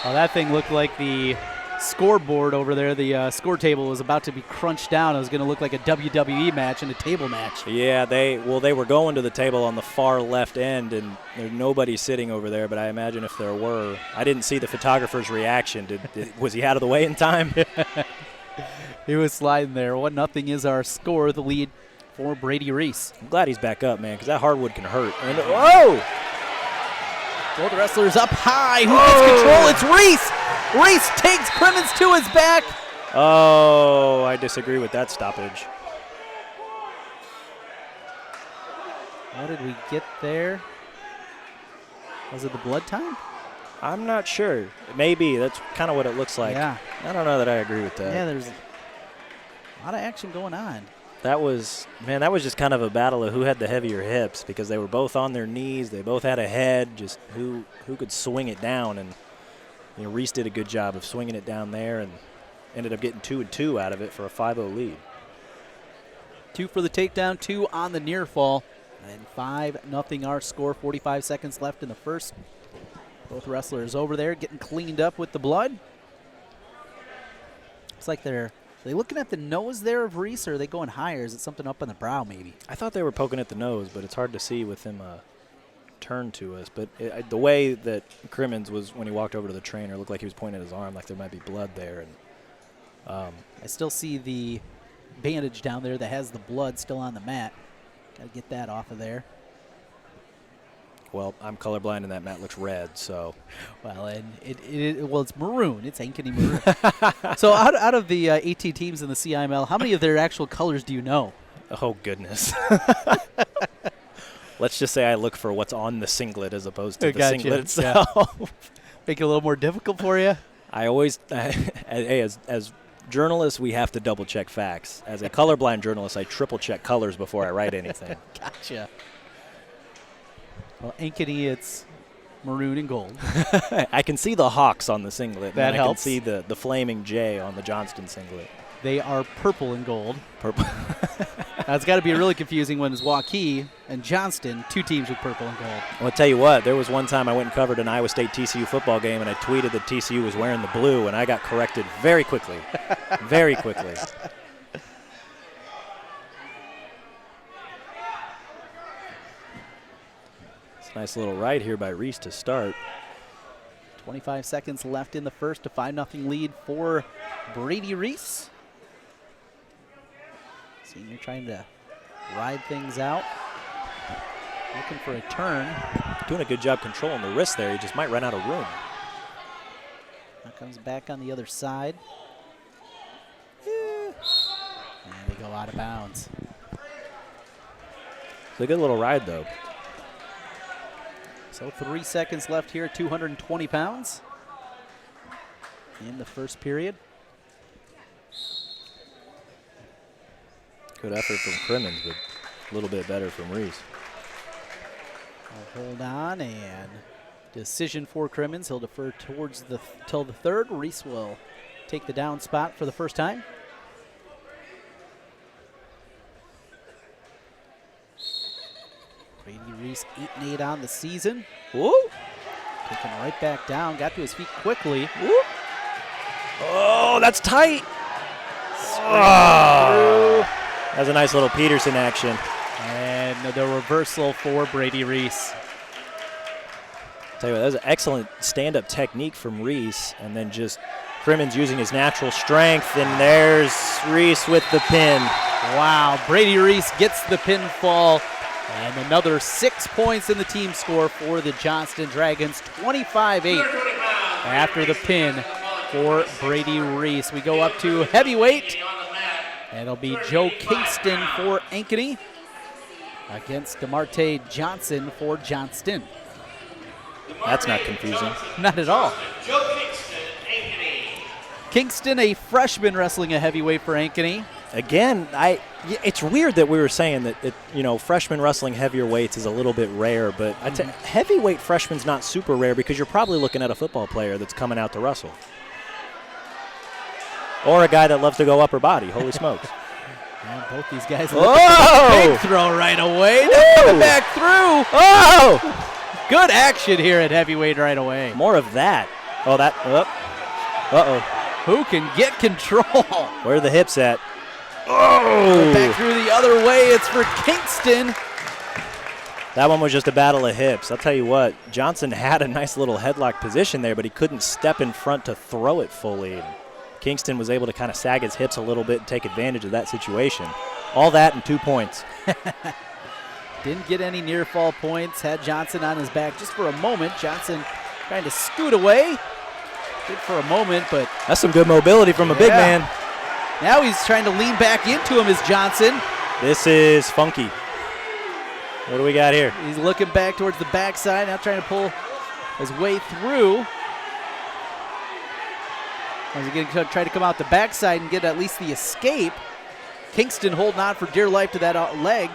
Speaker 1: Oh, that thing looked like the scoreboard over there. The score table was about to be crunched down. It was going to look like a WWE match and a table match.
Speaker 2: Yeah, they were going to the table on the far left end, and there's nobody sitting over there, but I imagine if there were. I didn't see the photographer's reaction. Was he out of the way in time?
Speaker 1: He was sliding there. 1-0 is our score, the lead for Brady Reese.
Speaker 2: I'm glad he's back up, man, because that hardwood can hurt. And whoa!
Speaker 1: Both wrestlers up high. Who gets control? It's Reese. Reese takes Crimmins to his back.
Speaker 2: Oh, I disagree with that stoppage.
Speaker 1: How did we get there? Was it the blood time?
Speaker 2: I'm not sure. Maybe. That's kind of what it looks like.
Speaker 1: Yeah.
Speaker 2: I don't know that I agree with that.
Speaker 1: Yeah, there's a lot of action going on.
Speaker 2: That was just kind of a battle of who had the heavier hips, because they were both on their knees. They both had a head, just who could swing it down. And, Reese did a good job of swinging it down there and ended up getting 2-2 out of it for a 5-0 lead.
Speaker 1: 2 for the takedown, 2 on the near fall. And 5-0 our score, 45 seconds left in the first. Both wrestlers over there getting cleaned up with the blood. Looks like are they looking at the nose there of Reese, or are they going higher? Is it something up on the brow maybe?
Speaker 2: I thought they were poking at the nose, but it's hard to see with him turned to us. But the way that Crimmins was when he walked over to the trainer, looked like he was pointing at his arm like there might be blood there. And
Speaker 1: I still see the bandage down there that has the blood still on the mat. Got to get that off of there.
Speaker 2: Well, I'm colorblind and that mat looks red, so.
Speaker 1: Well, and it's maroon. It's Ankeny maroon. So out of the 18 teams in the CIML, how many of their actual colors do you know?
Speaker 2: Oh, goodness. Let's just say I look for what's on the singlet as opposed to the singlet itself.
Speaker 1: Yeah. Make it a little more difficult for you?
Speaker 2: I always, as journalists, we have to double-check facts. As a colorblind journalist, I triple-check colors before I write anything.
Speaker 1: Gotcha. Well, Ankeny, it's maroon and gold.
Speaker 2: I can see the Hawks on the singlet.
Speaker 1: That helps.
Speaker 2: I can see the flaming J on the Johnston singlet.
Speaker 1: They are purple and gold.
Speaker 2: Purple.
Speaker 1: That's got to be really confusing when it's Rocchi and Johnston, 2 teams with purple and gold.
Speaker 2: Well, I'll tell you what, there was one time I went and covered an Iowa State TCU football game, and I tweeted that TCU was wearing the blue, and I got corrected very quickly. Very quickly. It's a nice little ride here by Reese to start.
Speaker 1: 25 seconds left in the first, a 5-0 lead for Brady Reese. Senior trying to ride things out. Looking for a turn.
Speaker 2: Doing a good job controlling the wrist there. He just might run out of room.
Speaker 1: Now comes back on the other side. And they go out of bounds.
Speaker 2: It's a good little ride, though.
Speaker 1: So 3 seconds left here, 220 pounds in the first period.
Speaker 2: Good effort from Crimmins, but a little bit better from Reese.
Speaker 1: Hold on, and decision for Crimmins. He'll defer towards till the third. Reese will take the down spot for the first time. Brady Reese 8-8 on the season.
Speaker 2: Woo!
Speaker 1: Taking right back down, got to his feet quickly.
Speaker 2: Woo! Oh, that's tight. Oh. That was a nice little Peterson action.
Speaker 1: And the reversal for Brady Reese.
Speaker 2: Tell you what, that was an excellent stand-up technique from Reese, and then just Crimmins using his natural strength, and there's Reese with the pin.
Speaker 1: Wow, Brady Reese gets the pinfall, and another 6 points in the team score for the Johnston Dragons, 25-8 after the pin for Brady Reese. We go up to heavyweight, and it'll be Joe Kingston for Ankeny against DeMarte Johnson for Johnston.
Speaker 2: That's not confusing.
Speaker 1: Not at all. Kingston, a freshman, wrestling a heavyweight for Ankeny.
Speaker 2: Again, it's weird that we were saying that freshman wrestling heavier weights is a little bit rare, but heavyweight freshman's not super rare because you're probably looking at a football player that's coming out to wrestle. Or a guy that loves to go upper body. Holy smokes.
Speaker 1: And both these guys big throw right away. Coming back through.
Speaker 2: Oh!
Speaker 1: Good action here at heavyweight right away.
Speaker 2: More of that. Oh, that. Uh-oh.
Speaker 1: Who can get control?
Speaker 2: Where are the hips at? Oh!
Speaker 1: Back through the other way. It's for Kingston.
Speaker 2: That one was just a battle of hips. I'll tell you what, Johnson had a nice little headlock position there, but he couldn't step in front to throw it fully. Kingston was able to kind of sag his hips a little bit and take advantage of that situation. All that and 2 points.
Speaker 1: Didn't get any near fall points. Had Johnson on his back just for a moment. Johnson trying to scoot away. Good for a moment, but
Speaker 2: that's some good mobility from a big man.
Speaker 1: Now he's trying to lean back into him as Johnson.
Speaker 2: This is funky. What do we got here?
Speaker 1: He's looking back towards the backside, now trying to pull his way through. He's going to try to come out the backside and get at least the escape. Kingston holding on for dear life to that leg.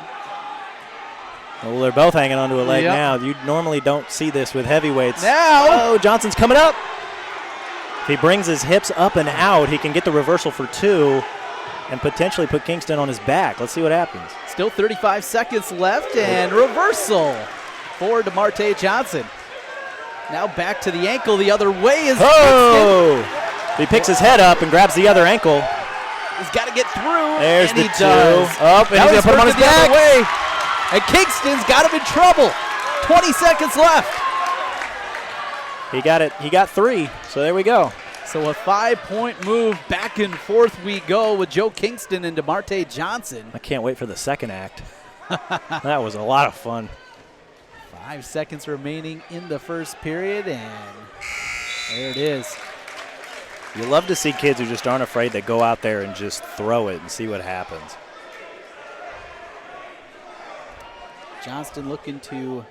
Speaker 2: Well, they're both hanging onto a leg now. You normally don't see this with heavyweights.
Speaker 1: Now!
Speaker 2: Oh, Johnson's coming up. If he brings his hips up and out, he can get the reversal for 2 and potentially put Kingston on his back. Let's see what happens.
Speaker 1: Still 35 seconds left, and reversal for DeMarte Johnson. Now back to the ankle. The other way is Kingston.
Speaker 2: He picks his head up and grabs the other ankle.
Speaker 1: He's got to get through.
Speaker 2: There's
Speaker 1: and
Speaker 2: the
Speaker 1: he
Speaker 2: 2.
Speaker 1: Does.
Speaker 2: Up, and he's going to put him on his back.
Speaker 1: Way. And Kingston's got him in trouble. 20 seconds left.
Speaker 2: He got it. He got 3. So there we go.
Speaker 1: So a 5-point move. Back and forth we go with Joe Kingston and DeMarte Johnson.
Speaker 2: I can't wait for the second act. That was a lot of fun.
Speaker 1: 5 seconds remaining in the first period, and there it is.
Speaker 2: You love to see kids who just aren't afraid to go out there and just throw it and see what happens.
Speaker 1: Johnston looking to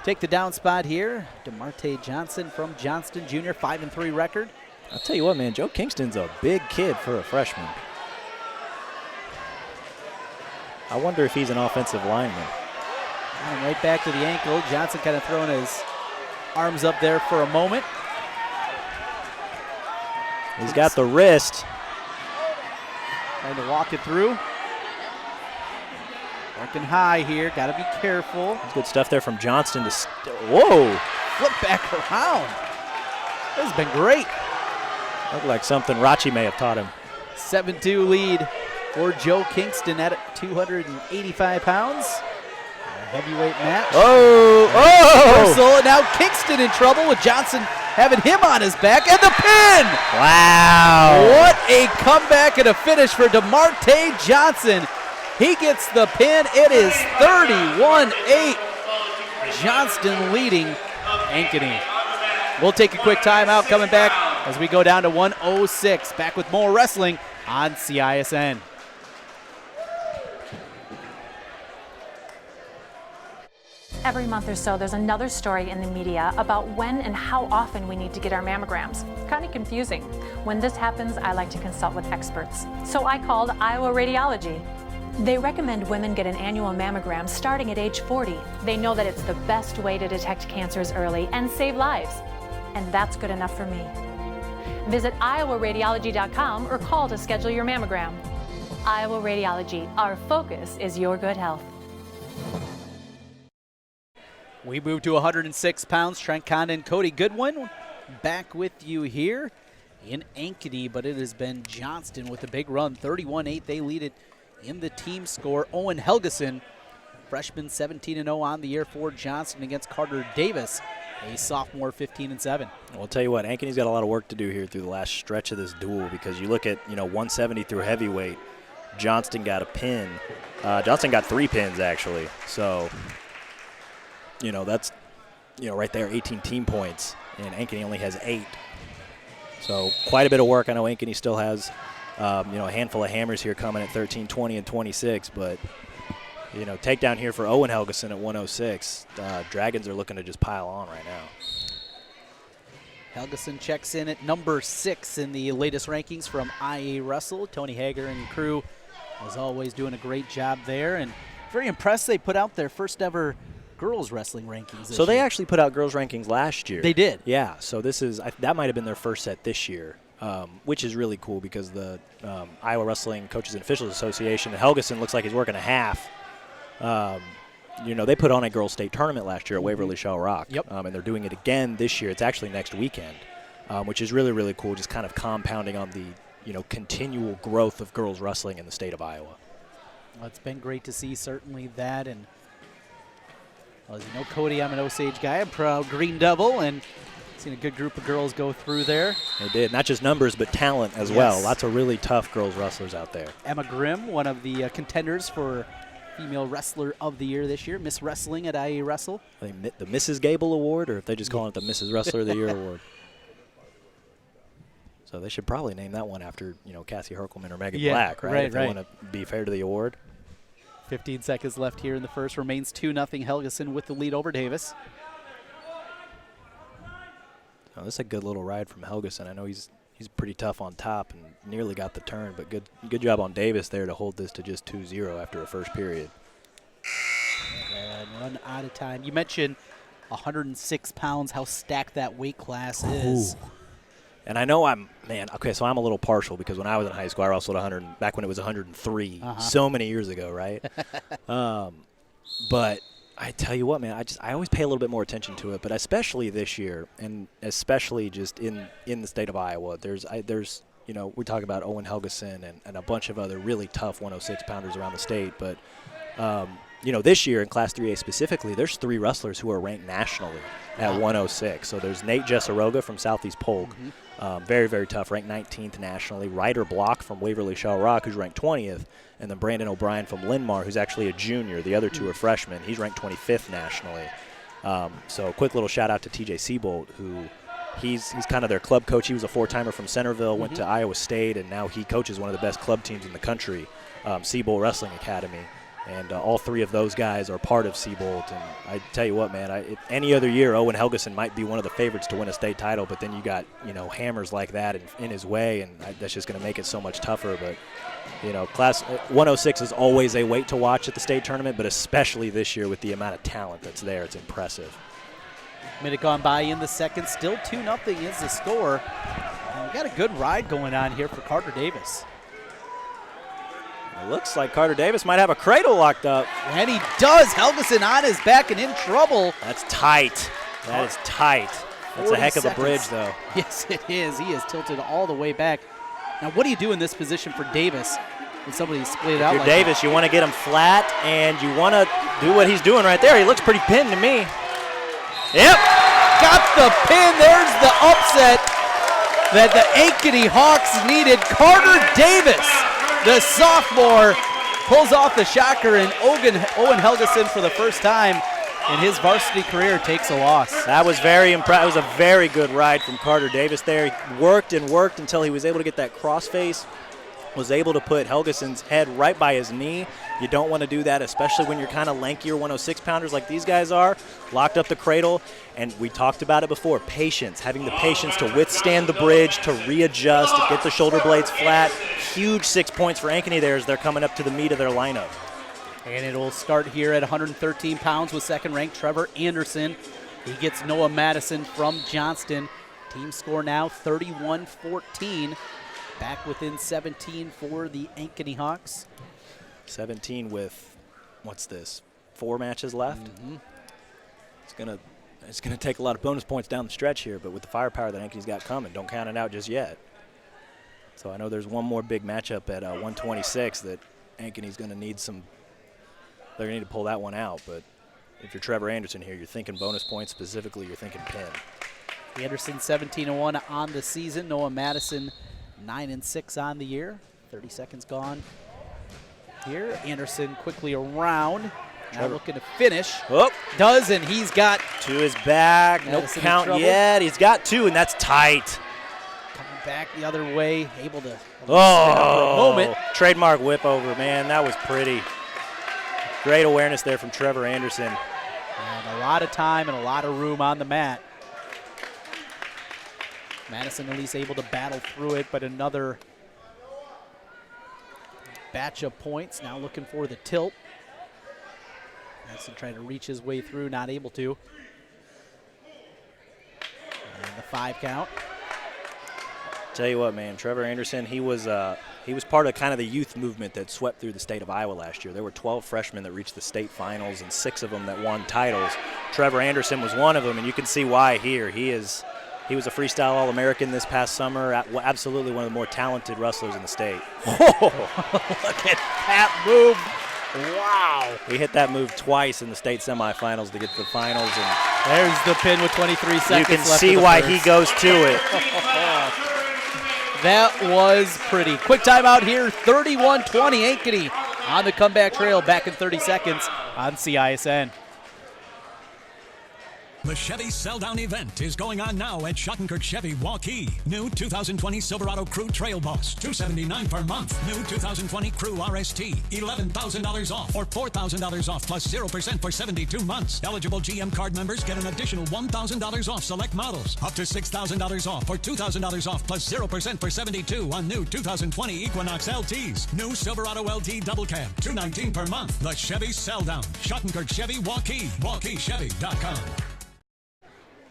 Speaker 1: take the down spot here. DeMarte Johnson from Johnston Jr., 5-3 record.
Speaker 2: I'll tell you what, man, Joe Kingston's a big kid for a freshman. I wonder if he's an offensive lineman.
Speaker 1: And right back to the ankle. Johnson kind of throwing his arms up there for a moment.
Speaker 2: He's got the wrist.
Speaker 1: Trying to walk it through. Working high here. Got to be careful.
Speaker 2: That's good stuff there from Johnston. Whoa!
Speaker 1: Flip back around. This has been great.
Speaker 2: Looked like something Rocchi may have taught him.
Speaker 1: 7-2 lead for Joe Kingston at 285 pounds. A heavyweight match.
Speaker 2: Oh!
Speaker 1: And now Kingston in trouble with Johnson having him on his back, and the pin!
Speaker 2: Wow!
Speaker 1: What a comeback and a finish for DeMarte Johnson. He gets the pin. It is 31-8. Johnston leading Ankeny. We'll take a quick timeout, coming back as we go down to 106. Back with more wrestling on CISN.
Speaker 8: Every month or so, there's another story in the media about when and how often we need to get our mammograms. Kind of confusing. When this happens, I like to consult with experts. So I called Iowa Radiology. They recommend women get an annual mammogram starting at age 40. They know that it's the best way to detect cancers early and save lives. And that's good enough for me. Visit iowaradiology.com or call to schedule your mammogram. Iowa Radiology, our focus is your good health.
Speaker 1: We move to 106 pounds. Trent Condon and Cody Goodwin back with you here in Ankeny, but it has been Johnston with a big run. 31-8, they lead it in the team score. Owen Helgesen, freshman, 17-0 on the year for Johnston against Carter Davis, a sophomore, 15-7.
Speaker 2: I'll tell you what, Ankeny's got a lot of work to do here through the last stretch of this duel, because you look at 170 through heavyweight. Johnston got a pin. Johnston got 3 pins actually. So that's right there, 18 team points, and Ankeny only has 8. So quite a bit of work. I know Ankeny still has a handful of hammers here coming at 13, 20, and 26, but takedown here for Owen Helgesen at 106. Dragons are looking to just pile on right now.
Speaker 1: Helgesen checks in at number 6 in the latest rankings from IA Wrestle. Tony Hager and crew, as always, doing a great job there, and very impressed. They put out their first ever girls wrestling rankings this
Speaker 2: So they
Speaker 1: year.
Speaker 2: actually put out girls rankings last year.
Speaker 1: They did.
Speaker 2: Yeah, so that might have been their first set this year, which is really cool, because the Iowa Wrestling Coaches and Officials Association, and Helgesen looks like he's working a half. They put on a girls' state tournament last year at Waverly Shell Rock.
Speaker 1: Yep.
Speaker 2: And they're doing it again this year. It's actually next weekend, which is really, really cool, just kind of compounding on the continual growth of girls wrestling in the state of Iowa.
Speaker 1: Well, it's been great to see, certainly that. And as you know, Cody, I'm an Osage guy. I'm proud Green Devil, and seen a good group of girls go through there.
Speaker 2: They did. Not just numbers, but talent as well. Lots of really tough girls wrestlers out there.
Speaker 1: Emma Grimm, one of the contenders for Female Wrestler of the Year this year. Miss Wrestling at IA Wrestle.
Speaker 2: I think the Mrs. Gable Award, or if they just call it the Mrs. Wrestler of the Year Award. So they should probably name that one after, Cassie Herkelman or Megan Black, right? If they want to be fair to the award.
Speaker 1: 15 seconds left here in the first. Remains 2-0 Helgesen with the lead over Davis.
Speaker 2: Oh, this is a good little ride from Helgesen. I know he's pretty tough on top and nearly got the turn, but good job on Davis there to hold this to just 2-0 after a first period.
Speaker 1: And run out of time. You mentioned 106 pounds, how stacked that weight class is.
Speaker 2: Ooh. And I know so I'm a little partial, because when I was in high school, I wrestled 100 back when it was 103, so many years ago, right? But I tell you what, man, I always pay a little bit more attention to it, but especially this year, and especially just in the state of Iowa, there's we talk about Owen Helgesen and a bunch of other really tough 106-pounders around the state, but this year in Class 3A specifically, there's 3 wrestlers who are ranked nationally at 106. So there's Nate Jesseroga from Southeast Polk, very, very tough, ranked 19th nationally. Ryder Block from Waverly Shell Rock, who's ranked 20th. And then Brandon O'Brien from Linmar, who's actually a junior. The other 2 are freshmen. He's ranked 25th nationally. So a quick little shout-out to TJ Seabolt, who he's kind of their club coach. He was a 4-timer from Centerville, went to Iowa State, and now he coaches one of the best club teams in the country, Seabolt Wrestling Academy. And all 3 of those guys are part of Seabolt. And I tell you what, man, any other year, Owen Helgesen might be one of the favorites to win a state title, but then you got, hammers like that in his way, and that's just going to make it so much tougher. But, Class 106 is always a weight to watch at the state tournament, but especially this year with the amount of talent that's there, it's impressive.
Speaker 1: Minute gone by in the second. Still 2-0 is the score. And we got a good ride going on here for Carter Davis.
Speaker 2: It looks like Carter Davis might have a cradle locked up.
Speaker 1: And he does. Helgesen on his back and in trouble.
Speaker 2: That's tight. That is tight. That's a heck of a bridge, though.
Speaker 1: Yes, it is. He is tilted all the way back. Now, what do you do in this position for Davis when somebody split it out
Speaker 2: If you're
Speaker 1: like
Speaker 2: Davis,
Speaker 1: that?
Speaker 2: you want to get him flat, and you want to do what he's doing right there. He looks pretty pinned to me. Yep.
Speaker 1: Got the pin. There's the upset that the Ankeny Hawks needed. Carter Davis, the sophomore, pulls off the shocker, and Owen Helgesen, for the first time in his varsity career, takes a loss.
Speaker 2: That was very impressive. It was a very good ride from Carter Davis there. He worked and worked until he was able to get that crossface, was able to put Helgesen's head right by his knee. You don't want to do that, especially when you're kind of lankier 106-pounders like these guys are. Locked up the cradle, and we talked about it before. Patience, having the patience to withstand the bridge, to readjust, to get the shoulder blades flat. Huge 6 points for Ankeny there as they're coming up to the meat of their lineup.
Speaker 1: And it'll start here at 113 pounds with second-ranked Trevor Anderson. He gets Noah Madison from Johnston. Team score now 31-14. Back within 17 for the Ankeny Hawks.
Speaker 2: 17 with, what's this, 4 matches left?
Speaker 1: Mm-hmm.
Speaker 2: It's gonna take a lot of bonus points down the stretch here, but with the firepower that Ankeny's got coming, don't count it out just yet. So I know there's one more big matchup at 126 that Ankeny's gonna need some. They're gonna need to pull that one out, but if you're Trevor Anderson here, you're thinking bonus points specifically, you're thinking pin.
Speaker 1: Anderson 17-1 on the season. Noah Madison 9-6 on the year. 30 seconds gone here. Anderson quickly around. Now looking to finish.
Speaker 2: Oh.
Speaker 1: Does, and he's got
Speaker 2: to his back.
Speaker 1: Madison
Speaker 2: no count yet. He's got 2, and that's tight.
Speaker 1: Coming back the other way, able to stand up for
Speaker 2: Oh,
Speaker 1: a moment.
Speaker 2: Trademark whip over, man. That was pretty. Great awareness there from Trevor Anderson.
Speaker 1: And a lot of time and a lot of room on the mat. Madison at least able to battle through it, but another batch of points. Now looking for the tilt. Madison trying to reach his way through, not able to. And the 5 count.
Speaker 2: Tell you what, man, Trevor Anderson, he was part of kind of the youth movement that swept through the state of Iowa last year. There were 12 freshmen that reached the state finals and 6 of them that won titles. Trevor Anderson was one of them, and you can see why here. He was a freestyle All-American this past summer, absolutely one of the more talented wrestlers in the state.
Speaker 1: Oh, look at that move. Wow.
Speaker 2: He hit that move twice in the state semifinals to get to the finals. And
Speaker 1: there's the pin with 23 seconds left.
Speaker 2: You can see why he goes to it.
Speaker 1: That was pretty. Quick timeout here, 31-20 Ankeny on the comeback trail, back in 30 seconds on CISN.
Speaker 3: The Chevy Sell-Down event is going on now at Schottenkirk Chevy Waukee. New 2020 Silverado Crew Trail Boss, $279 per month. New 2020 Crew RST, $11,000 off or $4,000 off plus 0% for 72 months. Eligible GM card members get an additional $1,000 off select models. Up to $6,000 off or $2,000 off plus 0% for 72 on new 2020 Equinox LTs. New Silverado LT Double Cab, $219 per month. The Chevy Sell-Down. Schottenkirk Chevy Waukee. WaukeeChevy.com.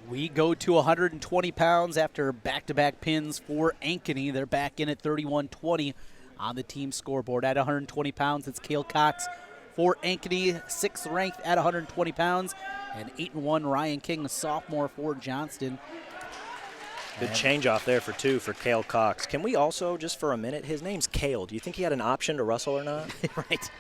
Speaker 1: We go to 120 pounds after back-to-back pins for Ankeny. They're back in at 31-20 on the team scoreboard. At 120 pounds, it's Cale Cox for Ankeny, 6th ranked at 120 pounds. And 8-1 Ryan King, the sophomore for Johnston.
Speaker 2: Good change off there for 2 for Cale Cox. Can we also, just for a minute, his name's Cale. Do you think he had an option to wrestle or not?
Speaker 1: Right.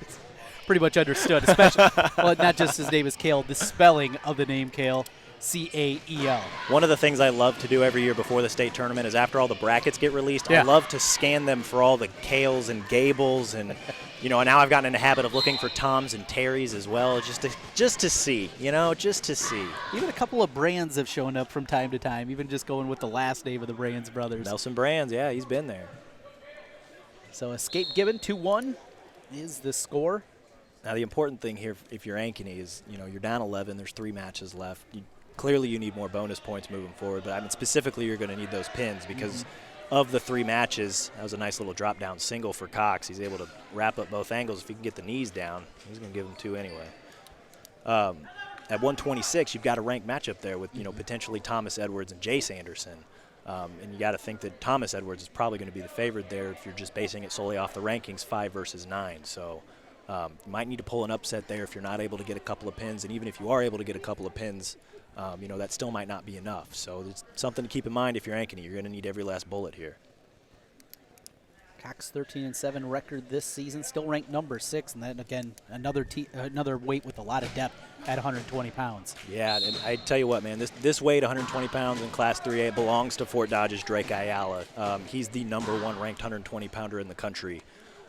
Speaker 1: Pretty much understood, especially, well, not just his name is Cale, the spelling of the name Cale. C-A-E-L.
Speaker 2: One of the things I love to do every year before the state tournament is after all the brackets get released, I love to scan them for all the Cales and Gables, and now I've gotten in the habit of looking for Toms and Terrys as well, just to see, just to see.
Speaker 1: Even a couple of Brands have shown up from time to time, even just going with the last name of the Brands brothers.
Speaker 2: Nelson Brands, yeah, he's been there.
Speaker 1: So Escape Given, 2-1 is the score.
Speaker 2: Now the important thing here, if you're Ankeny, is you're down 11. There's 3 matches left. Clearly, you need more bonus points moving forward, but specifically, you're going to need those pins because of the 3 matches. That was a nice little drop-down single for Cox. He's able to wrap up both angles. If he can get the knees down, he's going to give them 2 anyway. At 126, you've got a ranked matchup there with potentially Thomas Edwards and Jace Anderson. And you got to think that Thomas Edwards is probably going to be the favorite there if you're just basing it solely off the rankings, 5 versus 9. So you might need to pull an upset there if you're not able to get a couple of pins. And even if you are able to get a couple of pins, that still might not be enough. So it's something to keep in mind if you're Ankeny. You're going to need every last bullet here.
Speaker 1: Cox 13-7 record this season, still ranked number 6, and then again another weight with a lot of depth at 120 pounds.
Speaker 2: Yeah, and I tell you what, man, this weight, 120 pounds in Class 3A, belongs to Fort Dodge's Drake Ayala. He's the number 1 ranked 120 pounder in the country.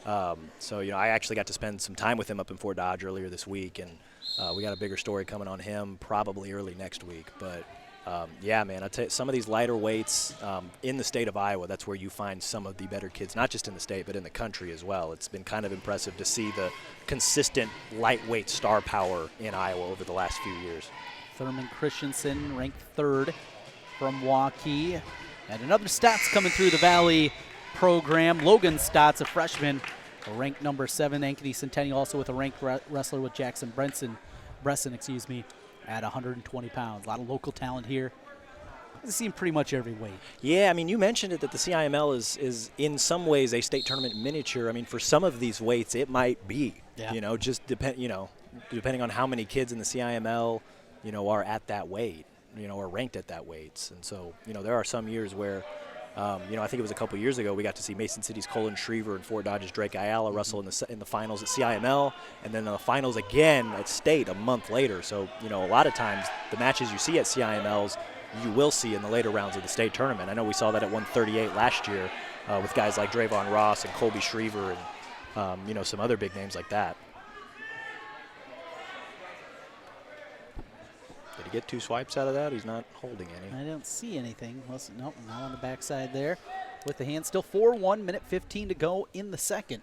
Speaker 2: So I actually got to spend some time with him up in Fort Dodge earlier this week, and we got a bigger story coming on him probably early next week. But yeah, man, I tell you, some of these lighter weights in the state of Iowa, that's where you find some of the better kids, not just in the state, but in the country as well. It's been kind of impressive to see the consistent lightweight star power in Iowa over the last few years.
Speaker 1: Thurman Christensen ranked 3rd from Rocchi. And another Stotts coming through the Valley program. Logan Stotts, a freshman, ranked number 7. Ankeny Centennial also with a ranked wrestler with Jackson Bresson, at 120 pounds. A lot of local talent here. I've seen pretty much every weight.
Speaker 2: Yeah, I mean, you mentioned it that the CIML is in some ways a state tournament miniature. I mean, for some of these weights, it might be.
Speaker 1: Yeah.
Speaker 2: Just depending on how many kids in the CIML, are at that weight, or ranked at that weights. And so, there are some years where, I think it was a couple years ago, we got to see Mason City's Colin Shriever and Fort Dodge's Drake Ayala wrestle in the finals at CIML, and then in the finals again at state a month later. So, a lot of times the matches you see at CIMLs, you will see in the later rounds of the state tournament. I know we saw that at 138 last year with guys like Drayvon Ross and Colby Shriever and, some other big names like that. Did he get 2 swipes out of that? He's not holding any.
Speaker 1: I don't see anything. Nope, not on the backside there. With the hand still 4-1, minute 15 to go in the second.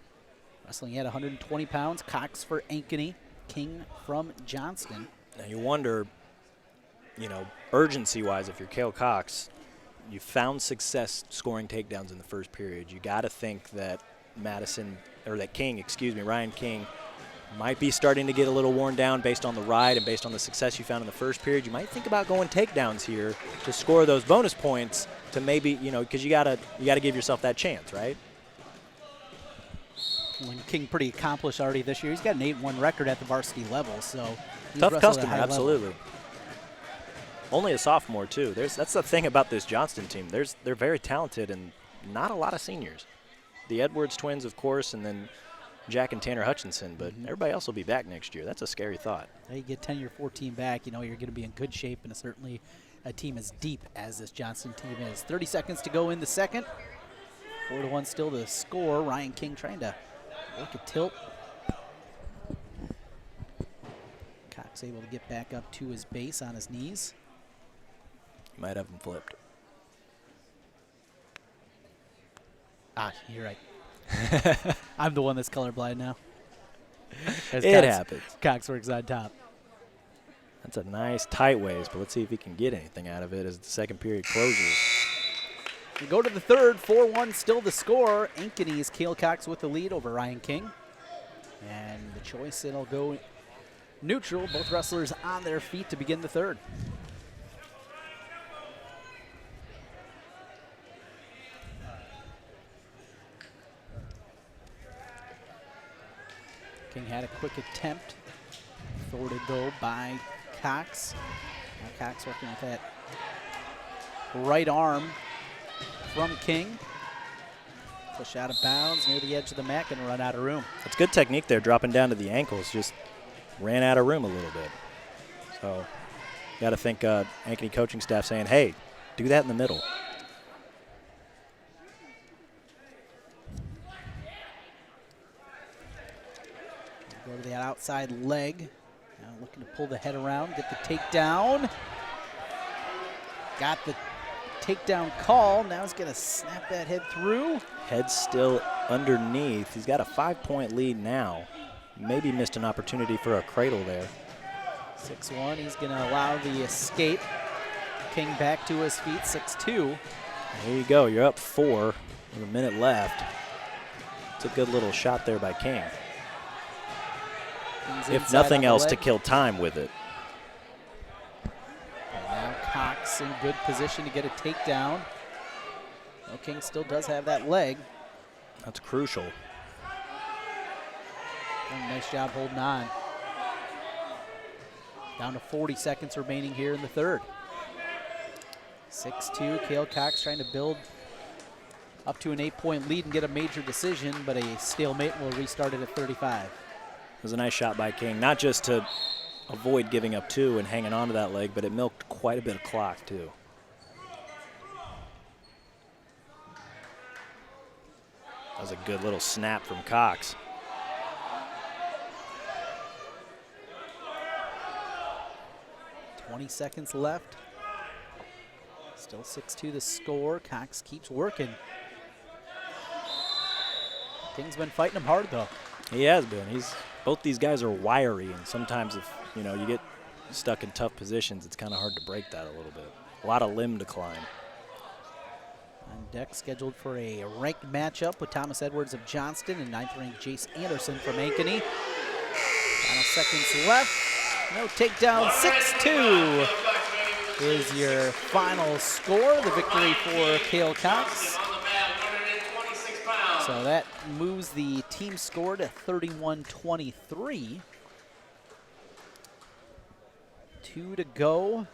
Speaker 1: Wrestling at 120 pounds. Cox for Ankeny, King from Johnston.
Speaker 2: Now you wonder, urgency-wise, if you're Cale Cox, you found success scoring takedowns in the first period. You got to think that Ryan King, might be starting to get a little worn down based on the ride and based on the success you found in the first period. You might think about going takedowns here to score those bonus points to maybe, because you gotta give yourself that chance, right?
Speaker 1: King pretty accomplished already this year. He's got an 8-1 record at the varsity level, so he's
Speaker 2: tough
Speaker 1: wrestled at a
Speaker 2: customer,
Speaker 1: high
Speaker 2: absolutely.
Speaker 1: level.
Speaker 2: Only a sophomore too. That's the thing about this Johnston team. They're very talented and not a lot of seniors. The Edwards twins, of course, and then Jack and Tanner Hutchinson, but everybody else will be back next year. That's a scary thought.
Speaker 1: You get 10 or 14 back, you're going to be in good shape, and certainly a team as deep as this Johnston team is. 30 seconds to go in the second. 4-1 still to score. Ryan King trying to work a tilt. Cox able to get back up to his base on his knees.
Speaker 2: You might have him flipped.
Speaker 1: You're right. I'm the one that's colorblind now.
Speaker 2: It happens.
Speaker 1: Cox works on top.
Speaker 2: That's a nice tight waist, but let's see if he can get anything out of it as the second period closes.
Speaker 1: We go to the third, 4-1 still the score. Ankeny's Cale Cox with the lead over Ryan King. And the choice, it'll go neutral. Both wrestlers on their feet to begin the third. King had a quick attempt, thwarted though by Cox. Now Cox working with that right arm from King. Push out of bounds near the edge of the mat and run out of room.
Speaker 2: That's good technique there, dropping down to the ankles. Just ran out of room a little bit. So got to think Ankeny coaching staff saying, hey, do that in the middle.
Speaker 1: Go to the outside leg. Now looking to pull the head around, get the takedown. Got the takedown call. Now he's going to snap that head through.
Speaker 2: Head still underneath. He's got a 5-point lead now. Maybe missed an opportunity for a cradle there.
Speaker 1: 6-1. He's going to allow the escape. King back to his feet, 6-2.
Speaker 2: There you go. You're up 4 with a minute left. It's a good little shot there by King. If nothing else, to kill time with it.
Speaker 1: And now Cox in good position to get a takedown. Well, King still does have that leg.
Speaker 2: That's crucial.
Speaker 1: Nice job holding on. Down to 40 seconds remaining here in the third. 6-2, Cale Cox trying to build up to an 8-point lead and get a major decision, but a stalemate will restart it at 35.
Speaker 2: It was a nice shot by King, not just to avoid giving up 2 and hanging on to that leg, but it milked quite a bit of clock too. That was a good little snap from Cox.
Speaker 1: .20 seconds left. Still 6-2 the score. Cox keeps working. King's been fighting him hard though.
Speaker 2: He has been. Both these guys are wiry, and sometimes if you get stuck in tough positions, it's kind of hard to break that a little bit. A lot of limb decline.
Speaker 1: On deck scheduled for a ranked matchup with Thomas Edwards of Johnston and 9th-ranked Jace Anderson from Ankeny. Final seconds left. No takedown. 6-2 is your final score. The victory for Cale Cox. So that moves the team score to 31-23. 2 to go.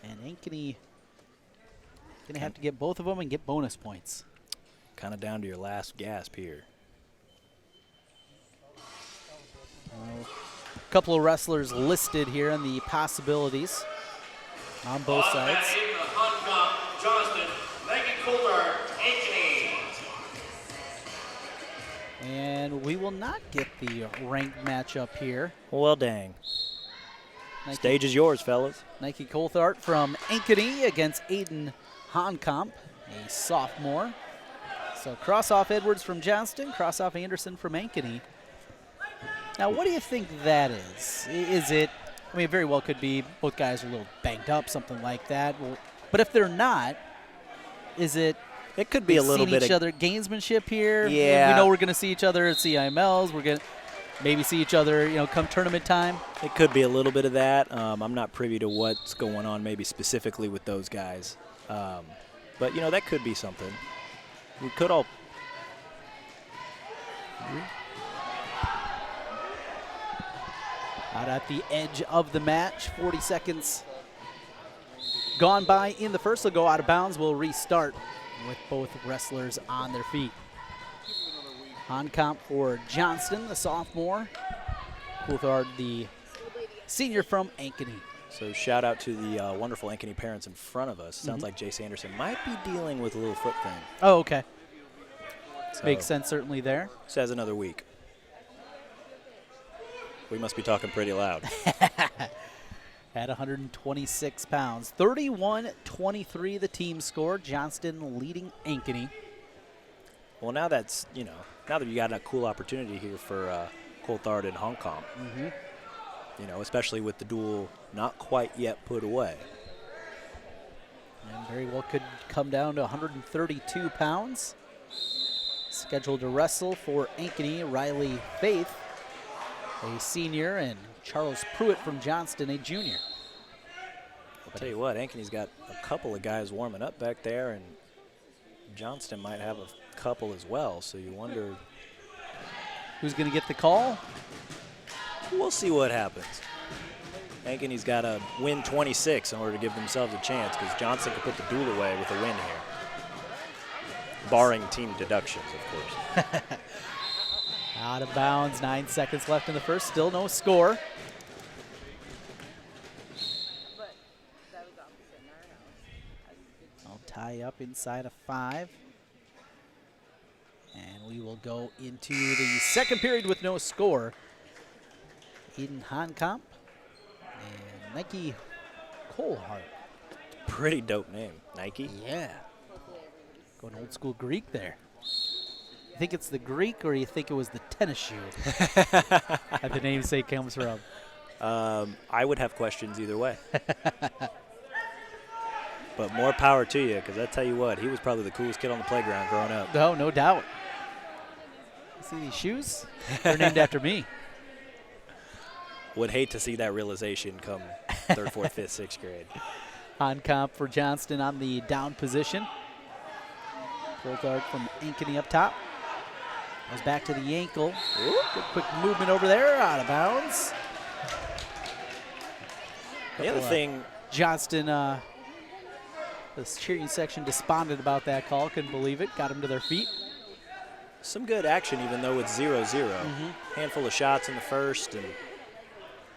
Speaker 1: And Ankeny going to have to get both of them and get bonus points.
Speaker 2: Kind of down to your last gasp here.
Speaker 1: A couple of wrestlers listed here on the possibilities on both sides.
Speaker 6: Johnston, Colt, Ankeny.
Speaker 1: And we will not get the ranked matchup here.
Speaker 2: Well, dang.
Speaker 1: Nike,
Speaker 2: stage is yours, fellas.
Speaker 1: Nike Coulthard from Ankeny against Aiden Hawn, a sophomore. So cross off Edwards from Johnston, cross off Anderson from Ankeny. Now, what do you think that is? Is it, I mean, it very well could be both guys are a little banged up, something like that. Well, but if they're not, is it?
Speaker 2: It could be a little bit
Speaker 1: of each other gamesmanship here.
Speaker 2: Yeah.
Speaker 1: We know we're going to see each other at CIMLs. We're going to maybe see each other, come tournament time.
Speaker 2: It could be a little bit of that. I'm not privy to what's going on maybe specifically with those guys. But, that could be something. We could all.
Speaker 1: Out at the edge of the match, 40 seconds gone by in the first. They'll go out of bounds. We'll restart with both wrestlers on their feet. On comp for Johnston, the sophomore. Coulthard, the senior from Ankeny.
Speaker 2: So shout out to the wonderful Ankeny parents in front of us. Sounds like Jace Anderson might be dealing with a little foot thing.
Speaker 1: Oh, okay.
Speaker 2: So
Speaker 1: makes sense certainly there.
Speaker 2: Says another week. We must be talking pretty loud.
Speaker 1: At 126 pounds. 31-23 the team score. Johnston leading Ankeny.
Speaker 2: Well, now that's, now that you got a cool opportunity here for Coulthard and Hong Kong. Especially with the duel not quite yet put away.
Speaker 1: And very well could come down to 132 pounds. Scheduled to wrestle for Ankeny, Riley Faith, a senior, and Charles Pruitt from Johnston, a junior.
Speaker 2: I'll tell you what, Ankeny's got a couple of guys warming up back there, and Johnston might have a couple as well, so you wonder
Speaker 1: who's going to get the call.
Speaker 2: We'll see what happens. Ankeny's got to win 26 in order to give themselves a chance, because Johnston could put the duel away with a win here. Barring team deductions, of course.
Speaker 1: Out of bounds, 9 seconds left in the first, still no score. I'll tie up inside of 5. And we will go into the second period with no score. Eden Hahnkamp and Nike Coulthard.
Speaker 2: Pretty dope name, Nike.
Speaker 1: Yeah. Going old school Greek there. You think it's the Greek or you think it was the tennis shoe that the namesake comes from?
Speaker 2: I would have questions either way. But more power to you, because I tell you what, he was probably the coolest kid on the playground growing up.
Speaker 1: No doubt. See these shoes? They're named after me.
Speaker 2: Would hate to see that realization come 3rd, 4th, 5th, 6th grade.
Speaker 1: On comp for Johnston on the down position. Coulthard from Ankeny up top. Goes back to the ankle. Ooh, good quick movement over there, out of bounds.
Speaker 2: The other thing,
Speaker 1: Johnston, the cheering section despondent about that call. Couldn't believe it. Got them to their feet.
Speaker 2: some good action even though it's 0-0. Handful of shots in the first and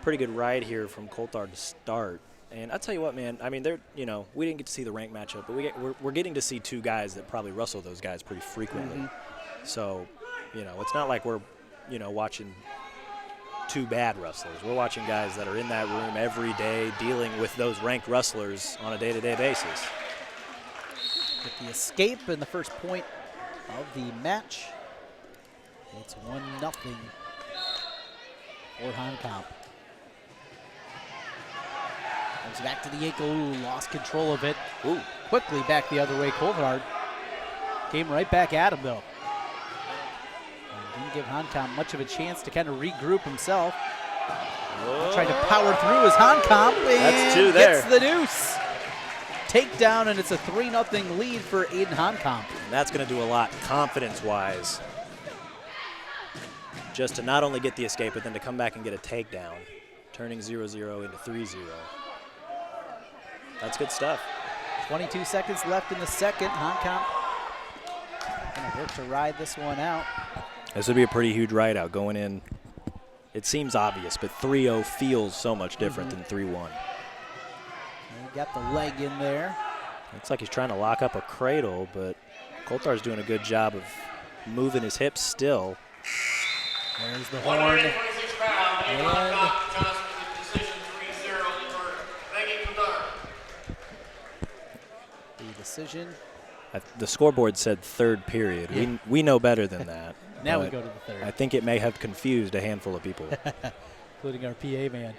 Speaker 2: pretty good ride here from Coulthard to start. And I'll tell you what, man, I mean, we didn't get to see the ranked matchup, but we're getting to see two guys that probably wrestle those guys pretty frequently. So, it's not like we're, watching two bad wrestlers. We're watching guys that are in that room every day dealing with those ranked wrestlers on a day-to-day basis.
Speaker 1: Get the escape and the first point of the match. It's 1-0 for Hawn. Comes back to the ankle. Ooh, lost control of it. Ooh, quickly back the other way. Coulthard came right back at him, though. And didn't give Hawn much of a chance to kind of regroup himself. Trying to power through his Hawn.
Speaker 2: That's two there.
Speaker 1: Gets the deuce. Takedown, and it's a 3-0 lead for Aiden Hawn.
Speaker 2: And that's going to do a lot confidence-wise. Just to not only get the escape, but then to come back and get a takedown, turning 0-0 into 3-0. That's good stuff.
Speaker 1: 22 seconds left in the second. Hawn going to work to ride this one out.
Speaker 2: This would be a pretty huge ride out going in. It seems obvious, but 3-0 feels so much different than 3-1.
Speaker 1: He got the leg in there.
Speaker 2: Looks like he's trying to lock up a cradle, but Coulthard's doing a good job of moving his hips still.
Speaker 1: There's the horn. And the decision.
Speaker 2: The scoreboard said third period.
Speaker 1: Yeah.
Speaker 2: We know better than that.
Speaker 1: Now we go to the third.
Speaker 2: I think it may have confused a handful of people.
Speaker 1: Including our PA man.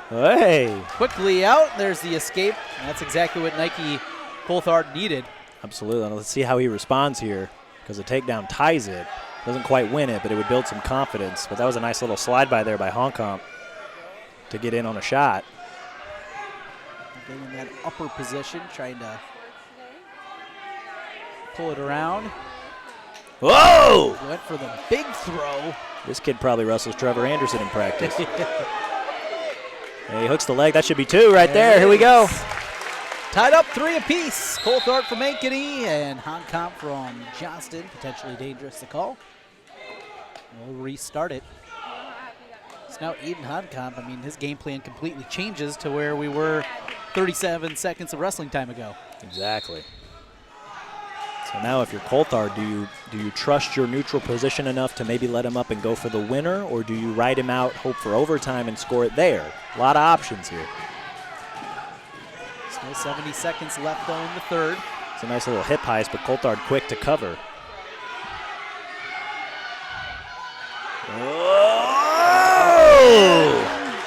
Speaker 2: Hey!
Speaker 1: Quickly out. There's the escape. And that's exactly what Nike Coulthard needed.
Speaker 2: Absolutely. Let's see how he responds here, because the takedown ties it. Doesn't quite win it, but it would build some confidence. But that was a nice little slide by there by Hawn to get in on a shot.
Speaker 1: Getting in that upper position, trying to pull it around.
Speaker 2: Whoa!
Speaker 1: Went for the big throw.
Speaker 2: This kid probably wrestles Trevor Anderson in practice. Hey, he hooks the leg. That should be two right there. Here we go.
Speaker 1: Tied up 3 apiece. Coulthard from Ankeny and Hawn from Johnston. Potentially dangerous to call. We'll restart it. So now Aiden Hawn, I mean, his game plan completely changes to where we were 37 seconds of wrestling time ago.
Speaker 2: Exactly. So now if you're Coulthard, do you trust your neutral position enough to maybe let him up and go for the winner, or do you ride him out, hope for overtime, and score it there? A lot of options here.
Speaker 1: Still 70 seconds left, though, in the third.
Speaker 2: It's a nice little hip heist, but Coulthard quick to cover. Oh!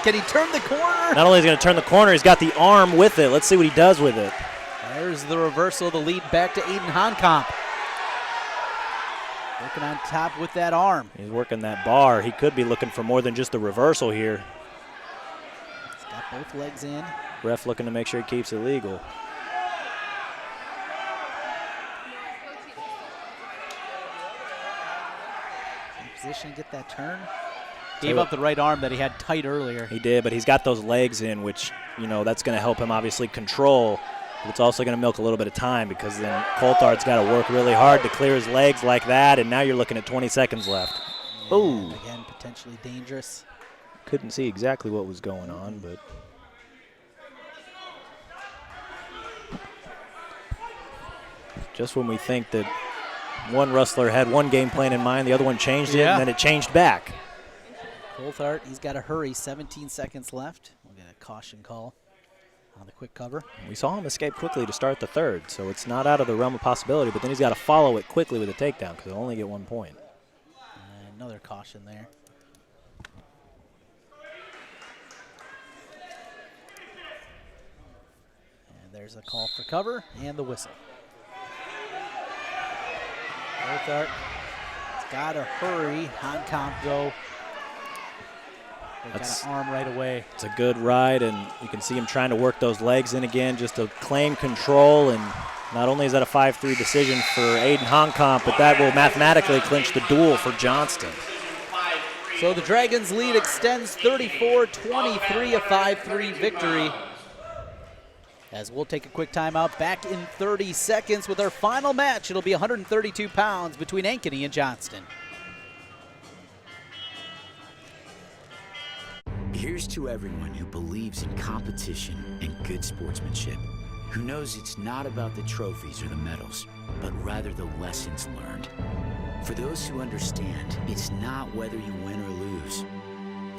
Speaker 1: Can he turn the corner?
Speaker 2: Not only is he going to turn the corner, he's got the arm with it. Let's see what he does with it.
Speaker 1: There's the reversal, the lead back to Aiden Hawn. Working on top with that arm.
Speaker 2: He's working that bar. He could be looking for more than just the reversal here.
Speaker 1: He's got both legs in.
Speaker 2: Ref looking to make sure he keeps it legal.
Speaker 1: In position to get that turn. Gave up the right arm that he had tight earlier.
Speaker 2: He did, but he's got those legs in, which, that's going to help him obviously control. But it's also going to milk a little bit of time, because then Coulthard's got to work really hard to clear his legs like that, and now you're looking at 20 seconds left. Oh!
Speaker 1: Again, potentially dangerous.
Speaker 2: Couldn't see exactly what was going on, but just when we think that one wrestler had one game plan in mind, the other one changed it, and then it changed back.
Speaker 1: Coulthard, he's got to hurry. 17 seconds left. We'll get a caution call on the quick cover.
Speaker 2: We saw him escape quickly to start the third, so it's not out of the realm of possibility, but then he's got to follow it quickly with a takedown, because he'll only get 1 point.
Speaker 1: Another caution there. And there's a call for cover and the whistle. Coulthard has got to hurry. Hawn, though, They got an arm right away.
Speaker 2: It's a good ride, and you can see him trying to work those legs in again just to claim control. And not only is that a 5-3 decision for Aiden Honkamp, but that will mathematically clinch the duel for Johnston.
Speaker 1: So the Dragons' lead extends 34-23, a 5-3 victory. As we'll take a quick timeout, back in 30 seconds with our final match. It'll be 132 pounds between Ankeny and Johnston.
Speaker 9: Here's to everyone who believes in competition and good sportsmanship, who knows it's not about the trophies or the medals, but rather the lessons learned. For those who understand, it's not whether you win or lose,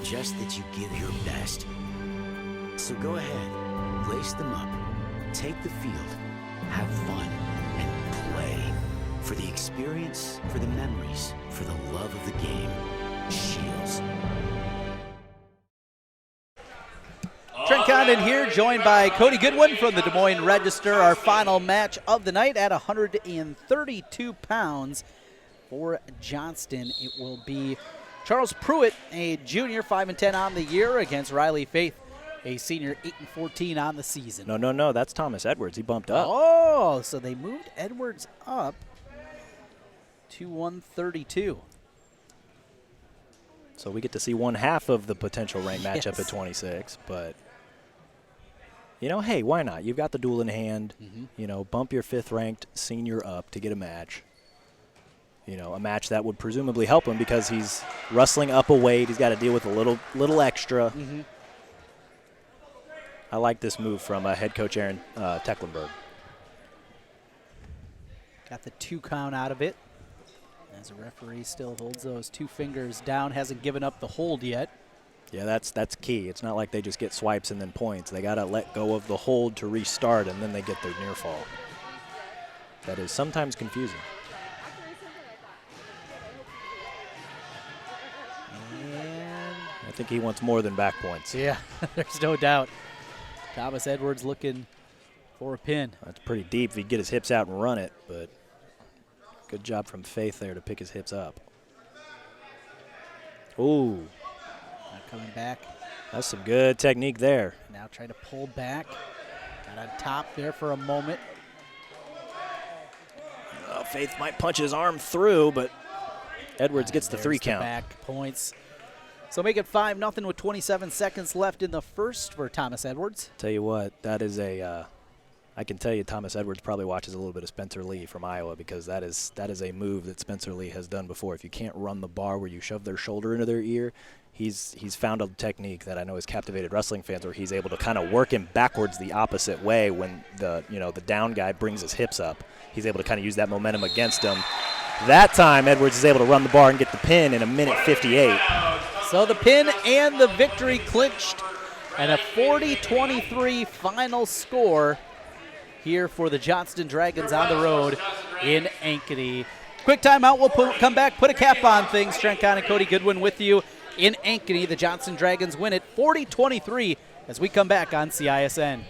Speaker 9: just that you give your best. So go ahead, lace them up, take the field, have fun, and play. For the experience, for the memories, for the love of the game, Shields.
Speaker 1: Trent Condon here, joined by Cody Goodwin from the Des Moines Register. Our final match of the night at 132 pounds for Johnston. It will be Charles Pruitt, a junior, 5-10 on the year, against Riley Faith, a senior, 8-14 on the season.
Speaker 2: No, that's Thomas Edwards. He bumped up.
Speaker 1: Oh, so they moved Edwards up to 132.
Speaker 2: So we get to see one half of the potential ranked matchup
Speaker 1: Yes.
Speaker 2: at 26, but you know, hey, why not? You've got the duel in hand. You know, bump your 5th-ranked senior up to get a match. You know, a match that would presumably help him because he's wrestling up a weight. He's got to deal with a little extra. I like this move from head coach Aaron Tecklenburg.
Speaker 1: Got the 2 count out of it. As a referee still holds those 2 fingers down, hasn't given up the hold yet.
Speaker 2: Yeah, that's key. It's not like they just get swipes and then points. They got to let go of the hold to restart, and then they get their near fall. That is sometimes confusing.
Speaker 1: And
Speaker 2: I think he wants more than back points.
Speaker 1: yeah, there's no doubt. Thomas Edwards looking for a pin.
Speaker 2: That's pretty deep if he'd get his hips out and run it, but good job from Faith there to pick his hips up. Ooh.
Speaker 1: Not coming back.
Speaker 2: That's some good technique there.
Speaker 1: Now trying to pull back. Got on top there for a moment.
Speaker 2: Faith might punch his arm through, but Edwards gets the 3 count.
Speaker 1: Back points. So make it 5-0 with 27 seconds left in the first for Thomas Edwards.
Speaker 2: Tell you what, that is a I can tell you Thomas Edwards probably watches a little bit of Spencer Lee from Iowa, because that is a move that Spencer Lee has done before. If you can't run the bar where you shove their shoulder into their ear, he's found a technique that I know has captivated wrestling fans, where he's able to kind of work him backwards the opposite way when the down guy brings his hips up. He's able to kind of use that momentum against him. That time Edwards is able to run the bar and get the pin in 1:58.
Speaker 1: So the pin and the victory clinched, and a 40-23 final score here for the Johnston Dragons on the road in Ankeny. Quick timeout. We'll come back, put a cap on things. Trent Conn and Cody Goodwin with you in Ankeny. The Johnston Dragons win it 40-23 as we come back on CISN.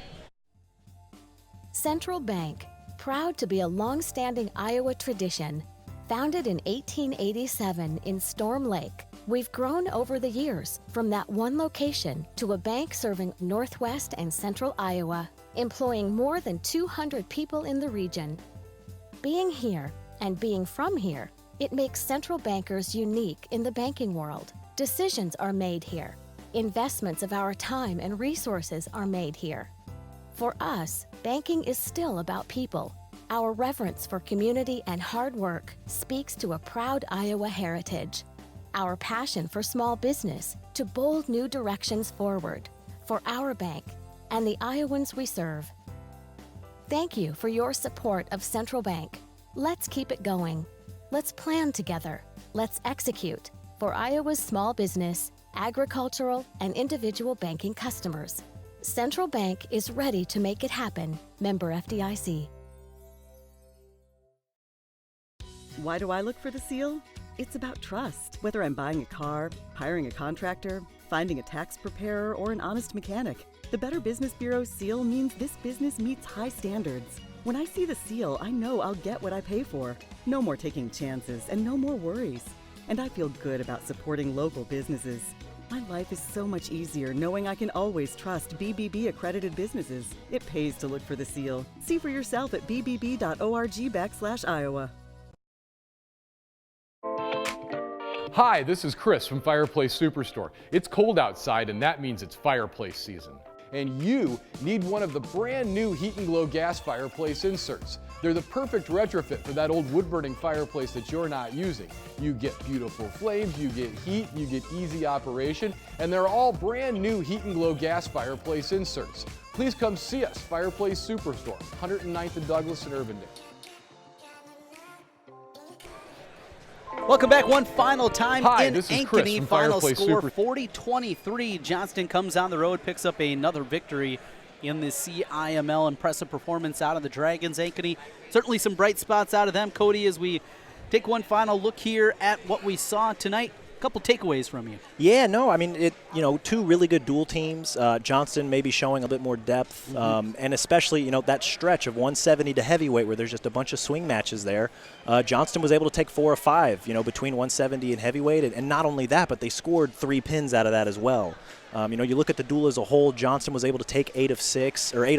Speaker 10: Central Bank, proud to be a long-standing Iowa tradition. Founded in 1887 in Storm Lake, we've grown over the years from that one location to a bank serving Northwest and Central Iowa, employing more than 200 people in the region. Being here and being from here, it makes Central Bankers unique in the banking world. Decisions are made here. Investments of our time and resources are made here. For us, banking is still about people. Our reverence for community and hard work speaks to a proud Iowa heritage. Our passion for small business to bold new directions forward for our bank and the Iowans we serve. Thank you for your support of Central Bank. Let's keep it going. Let's plan together. Let's execute for Iowa's small business, agricultural, and individual banking customers. Central Bank is ready to make it happen. Member FDIC.
Speaker 4: Why do I look for the seal? It's about trust. Whether I'm buying a car, hiring a contractor, finding a tax preparer, or an honest mechanic, the Better Business Bureau seal means this business meets high standards. When I see the seal, I know I'll get what I pay for. No more taking chances and no more worries. And I feel good about supporting local businesses. My life is so much easier knowing I can always trust BBB accredited businesses. It pays to look for the seal. See for yourself at bbb.org/Iowa.
Speaker 5: Hi, this is Chris from Fireplace Superstore. It's cold outside, and that means it's fireplace season. And you need one of the brand new Heat and Glow gas fireplace inserts. They're the perfect retrofit for that old wood-burning fireplace that you're not using. You get beautiful flames, you get heat, you get easy operation, and they're all brand new Heat and Glow gas fireplace inserts. Please come see us, Fireplace Superstore, 109th and Douglas in Urbandale.
Speaker 1: Welcome back one final time in
Speaker 5: this is Chris
Speaker 1: Ankeny.
Speaker 5: from
Speaker 1: Final
Speaker 5: Fireplace
Speaker 1: score 40-23. Johnston comes on the road, picks up another victory in the CIML. Impressive performance out of the Dragons. Ankeny, certainly some bright spots out of them. Cody, as we take one final look here at what we saw tonight, a couple takeaways from you.
Speaker 2: Yeah, no, I mean, two really good dual teams. Johnston maybe showing a bit more depth, and especially, that stretch of 170 to heavyweight where there's just a bunch of swing matches there. Johnston was able to take 4 of 5, between 170 and heavyweight, and not only that, but they scored 3 pins out of that as well. You look at the duel as a whole, Johnston was able to take 8 of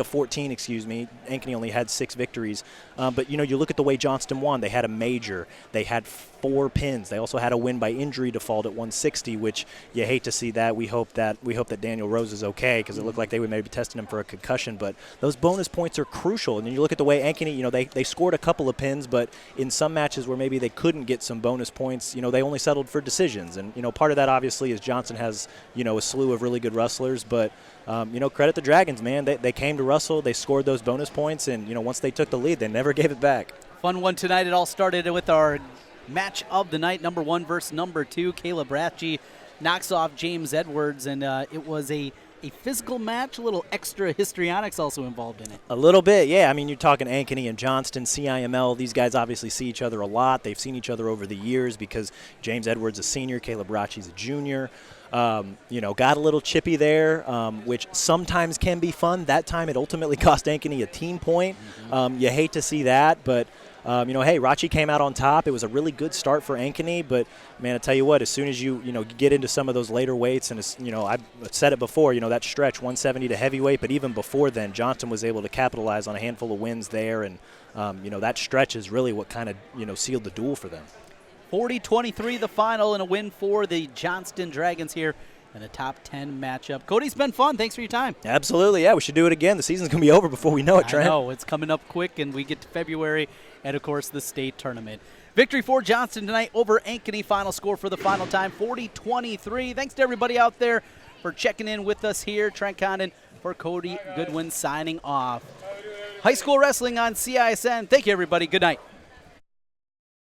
Speaker 2: 14, excuse me. Ankeny only had 6 victories. But, you look at the way Johnston won. They had a major. They had 4 pins. They also had a win by injury default at 160, which you hate to see that. We hope that Daniel Rose is okay because it looked like they were maybe testing him for a concussion. But those bonus points are crucial. And then you look at the way Ankeny, they scored a couple of pins, but in some matches where maybe they couldn't get some bonus points, they only settled for decisions. And, part of that obviously is Johnston has, a slew of really good wrestlers, but credit the Dragons, man. They came to wrestle, they scored those bonus points, and once they took the lead, they never gave it back.
Speaker 1: Fun one tonight. It all started with our match of the night, number 1 versus number 2. Caleb Rocchi knocks off James Edwards, and it was a physical match, a little extra histrionics also involved in it.
Speaker 2: A little bit, yeah. I mean, you're talking Ankeny and Johnston, CIML. These guys obviously see each other a lot. They've seen each other over the years because James Edwards is a senior, Caleb Rocchi's a junior. Got a little chippy there, which sometimes can be fun. That time it ultimately cost Ankeny a team point. You hate to see that, but hey, Rocchi came out on top. It was a really good start for Ankeny, but man, I tell you what, as soon as you get into some of those later weights, and I've said it before, that stretch 170 to heavyweight, but even before then, Johnston was able to capitalize on a handful of wins there, and that stretch is really what kind of sealed the duel for them.
Speaker 1: 40-23 the final, and a win for the Johnston Dragons here in a top 10 matchup. Cody, it's been fun. Thanks for your time.
Speaker 2: Absolutely, yeah. We should do it again. The season's going to be over before we know it, Trent.
Speaker 1: I know. It's coming up quick, and we get to February and, of course, the state tournament. Victory for Johnston tonight over Ankeny. Final score for the final time, 40-23. Thanks to everybody out there for checking in with us here. Trent Condon for Cody Goodwin signing off. High school wrestling on CISN. Thank you, everybody. Good night.